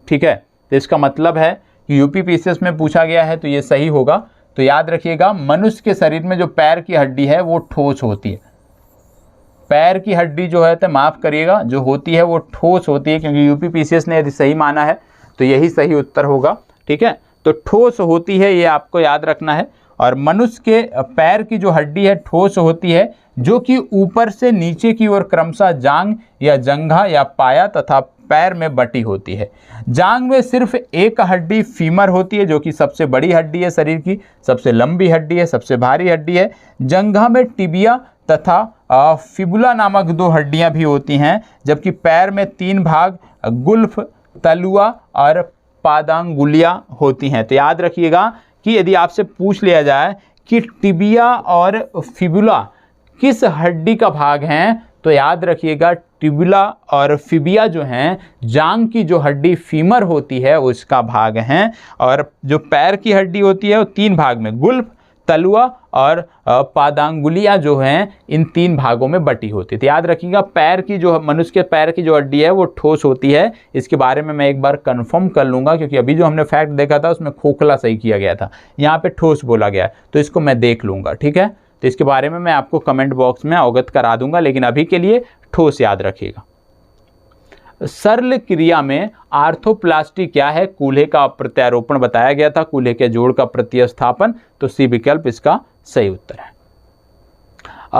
ठीक है, तो इसका मतलब है कि यूपीपीसीएस में पूछा गया है, तो ये सही होगा। तो याद रखिएगा मनुष्य के शरीर में जो पैर की हड्डी है वो ठोस होती है। पैर की हड्डी जो है, तो माफ़ करिएगा, जो होती है वो ठोस होती है, क्योंकि यूपीपीसीएस ने यदि सही माना है तो यही सही उत्तर होगा। ठीक है, तो ठोस होती है, ये आपको याद रखना है। और मनुष्य के पैर की जो हड्डी है ठोस होती है, जो कि ऊपर से नीचे की ओर क्रमशः जांग या जंघा या पाया तथा पैर में बटी होती है। जांग में सिर्फ एक हड्डी फीमर होती है, जो कि सबसे बड़ी हड्डी है शरीर की, सबसे लंबी हड्डी है, सबसे भारी हड्डी है। जंघा में टिबिया तथा फिबुला नामक 2 हड्डियां भी होती हैं, जबकि पैर में 3 भाग गुल्फ, तलुआ और पादांगुलिया होती हैं। तो याद रखिएगा कि यदि आपसे पूछ लिया जाए कि टिबिया और फिबुला किस हड्डी का भाग हैं, तो याद रखिएगा टिबुला और फिबिया जो हैं जांग की जो हड्डी फीमर होती है उसका भाग हैं, और जो पैर की हड्डी होती है वो 3 भाग में गुल्फ, तलुआ और पादांगुलिया जो हैं इन 3 भागों में बटी होती है। तो याद रखिएगा पैर की जो मनुष्य के पैर की जो हड्डी है वो ठोस होती है। इसके बारे में मैं एक बार कंफर्म कर लूँगा, क्योंकि अभी जो हमने फैक्ट देखा था उसमें खोखला सही किया गया था, यहाँ पे ठोस बोला गया है, तो इसको मैं देख लूँगा। ठीक है, तो इसके बारे में मैं आपको कमेंट बॉक्स में अवगत करा दूंगा, लेकिन अभी के लिए ठोस याद रखिएगा। सरल क्रिया में आर्थोप्लास्टी क्या है? कूल्हे का प्रत्यारोपण बताया गया था, कूल्हे के जोड़ का प्रतिस्थापन, तो सी विकल्प इसका सही उत्तर है।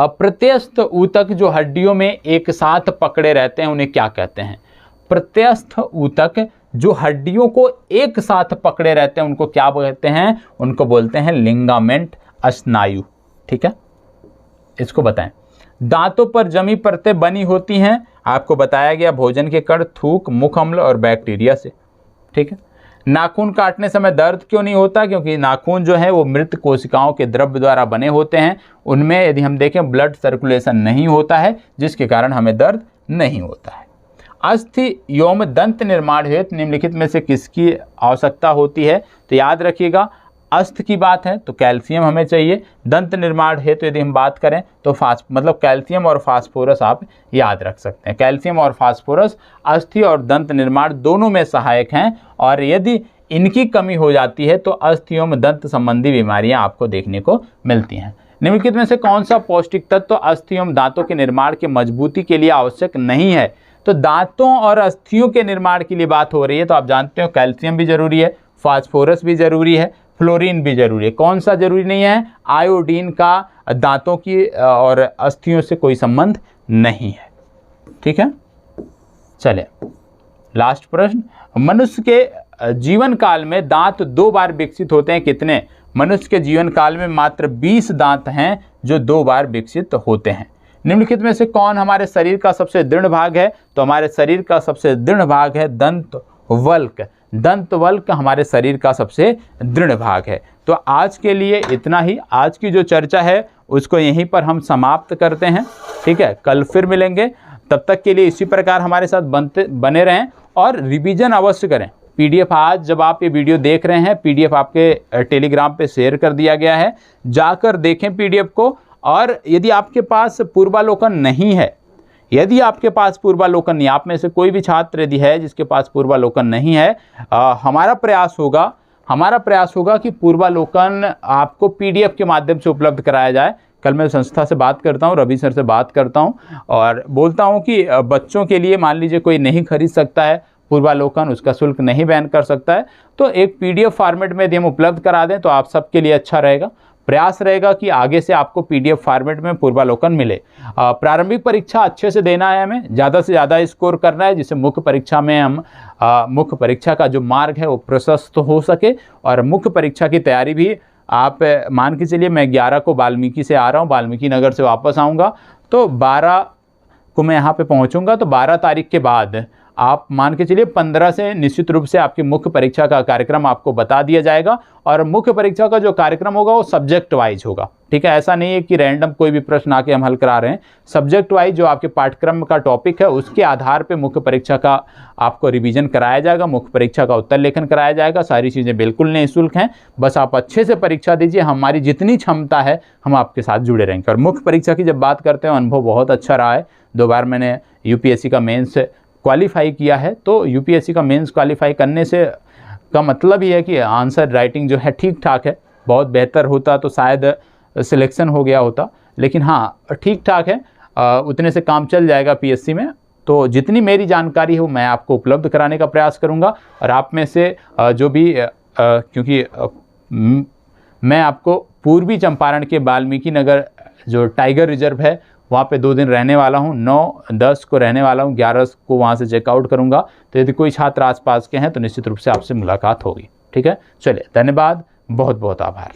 प्रत्यस्थ ऊतक जो हड्डियों में एक साथ पकड़े रहते हैं उन्हें क्या कहते हैं? प्रत्यस्थ ऊतक जो हड्डियों को एक साथ पकड़े रहते हैं उनको क्या कहते हैं? उनको बोलते हैं लिंगामेंट स्नायु। ठीक है, इसको बताएं। दांतों पर जमी परतें बनी होती हैं, आपको बताया गया भोजन के कण, थूक, मुख अम्ल और बैक्टीरिया से। ठीक है। नाखून काटने समय दर्द क्यों नहीं होता? क्योंकि नाखून जो है वो मृत कोशिकाओं के द्रव्य द्वारा बने होते हैं, उनमें यदि हम देखें ब्लड सर्कुलेशन नहीं होता है, जिसके कारण हमें दर्द नहीं होता है। अस्थि योम दंत निर्माण हेतु निम्नलिखित में से किसकी आवश्यकता होती है? तो याद रखिएगा अस्थि की बात है तो कैल्शियम हमें चाहिए। दंत निर्माण है तो यदि हम बात करें तो मतलब कैल्शियम और फास्फोरस आप याद रख सकते हैं। कैल्शियम और फास्फोरस अस्थि और दंत निर्माण दोनों में सहायक हैं, और यदि इनकी कमी हो जाती है तो अस्थि एवं दंत संबंधी बीमारियां आपको देखने को मिलती हैं। निम्नलिखित में से कौन सा पौष्टिक तत्व अस्थि एवं दांतों के निर्माण के मजबूती के लिए आवश्यक नहीं है? तो दांतों और अस्थियों के निर्माण के लिए बात हो रही है, तो आप जानते हो कैल्शियम भी जरूरी है, फास्फोरस भी जरूरी है, फ्लोरीन भी जरूरी है। कौन सा जरूरी नहीं है? आयोडीन का दांतों की और अस्थियों से कोई संबंध नहीं है। ठीक है, चले लास्ट प्रश्न। मनुष्य के जीवन काल में दांत 2 बार विकसित होते हैं, कितने? मनुष्य के जीवन काल में मात्र 20 दांत हैं जो 2 बार विकसित होते हैं। निम्नलिखित में से कौन हमारे शरीर का सबसे दृढ़ भाग है? तो हमारे शरीर का सबसे दृढ़ भाग है दंत वल्क। दंत वल्क हमारे शरीर का सबसे दृढ़ भाग है। तो आज के लिए इतना ही। आज की जो चर्चा है उसको यहीं पर हम समाप्त करते हैं। ठीक है, कल फिर मिलेंगे। तब तक के लिए इसी प्रकार हमारे साथ बने रहें और रिवीजन अवश्य करें। पीडीएफ आज जब आप ये वीडियो देख रहे हैं, पीडीएफ आपके टेलीग्राम पे शेयर कर दिया गया है, जाकर देखें पीडीएफ को। और यदि आपके पास पूर्वालोकन नहीं है यदि आपके पास पूर्वालोकन, या आप में से कोई भी छात्र यदि है जिसके पास पूर्वालोकन नहीं है, हमारा प्रयास होगा कि पूर्वालोकन आपको PDF के माध्यम से उपलब्ध कराया जाए। कल मैं संस्था से बात करता हूँ, रवि सर से बात करता हूँ और बोलता हूँ कि बच्चों के लिए मान लीजिए कोई नहीं खरीद सकता है पूर्वालोकन, उसका शुल्क नहीं वहन कर सकता है, तो एक PDF फॉर्मेट में यदि हम उपलब्ध करा दें तो आप सबके लिए अच्छा रहेगा। प्रयास रहेगा कि आगे से आपको PDF फॉर्मेट में पूर्वालोकन मिले। प्रारंभिक परीक्षा अच्छे से देना है, हमें ज़्यादा से ज़्यादा स्कोर करना है, जिससे मुख्य परीक्षा में हम मुख्य परीक्षा का जो मार्ग है वो प्रशस्त हो सके। और मुख्य परीक्षा की तैयारी भी आप मान के चलिए, मैं 11 को वाल्मीकि से आ रहा हूँ, वाल्मीकि नगर से वापस आऊँगा, तो 12 को मैं यहाँ पे पहुँचूँगा, तो 12 तारीख के बाद आप मान के चलिए 15 से निश्चित रूप से आपकी मुख्य परीक्षा का कार्यक्रम आपको बता दिया जाएगा। और मुख्य परीक्षा का जो कार्यक्रम होगा वो सब्जेक्ट वाइज होगा, ठीक है। ऐसा नहीं है कि रैंडम कोई भी प्रश्न आके हम हल करा रहे हैं। सब्जेक्ट वाइज जो आपके पाठ्यक्रम का टॉपिक है उसके आधार पे मुख्य परीक्षा का आपको रिवीजन कराया जाएगा, मुख्य परीक्षा का उत्तर लेखन कराया जाएगा। सारी चीज़ें बिल्कुल निःशुल्क हैं, बस आप अच्छे से परीक्षा दीजिए, हमारी जितनी क्षमता है हम आपके साथ जुड़े रहेंगे। और मुख्य परीक्षा की जब बात करते हैं, अनुभव बहुत अच्छा रहा है। 2 बार मैंने UPSC का मेंस क्वालिफाई किया है, तो UPSC का मेंस क्वालिफाई करने से का मतलब ये है कि आंसर राइटिंग जो है ठीक ठाक है। बहुत बेहतर होता तो शायद सिलेक्शन हो गया होता, लेकिन हाँ ठीक ठाक है, उतने से काम चल जाएगा PSC में। तो जितनी मेरी जानकारी है वो मैं आपको उपलब्ध कराने का प्रयास करूँगा। और आप में से जो भी क्योंकि मैं आपको पूर्वी चंपारण के वाल्मीकि नगर जो टाइगर रिजर्व है वहाँ पे 2 दिन रहने वाला हूँ, 9-10 को रहने वाला हूँ, 11 को वहाँ से चेकआउट करूँगा। तो यदि कोई छात्र आसपास के हैं तो निश्चित रूप से आपसे मुलाकात होगी, ठीक है। चलिए, धन्यवाद, बहुत बहुत आभार।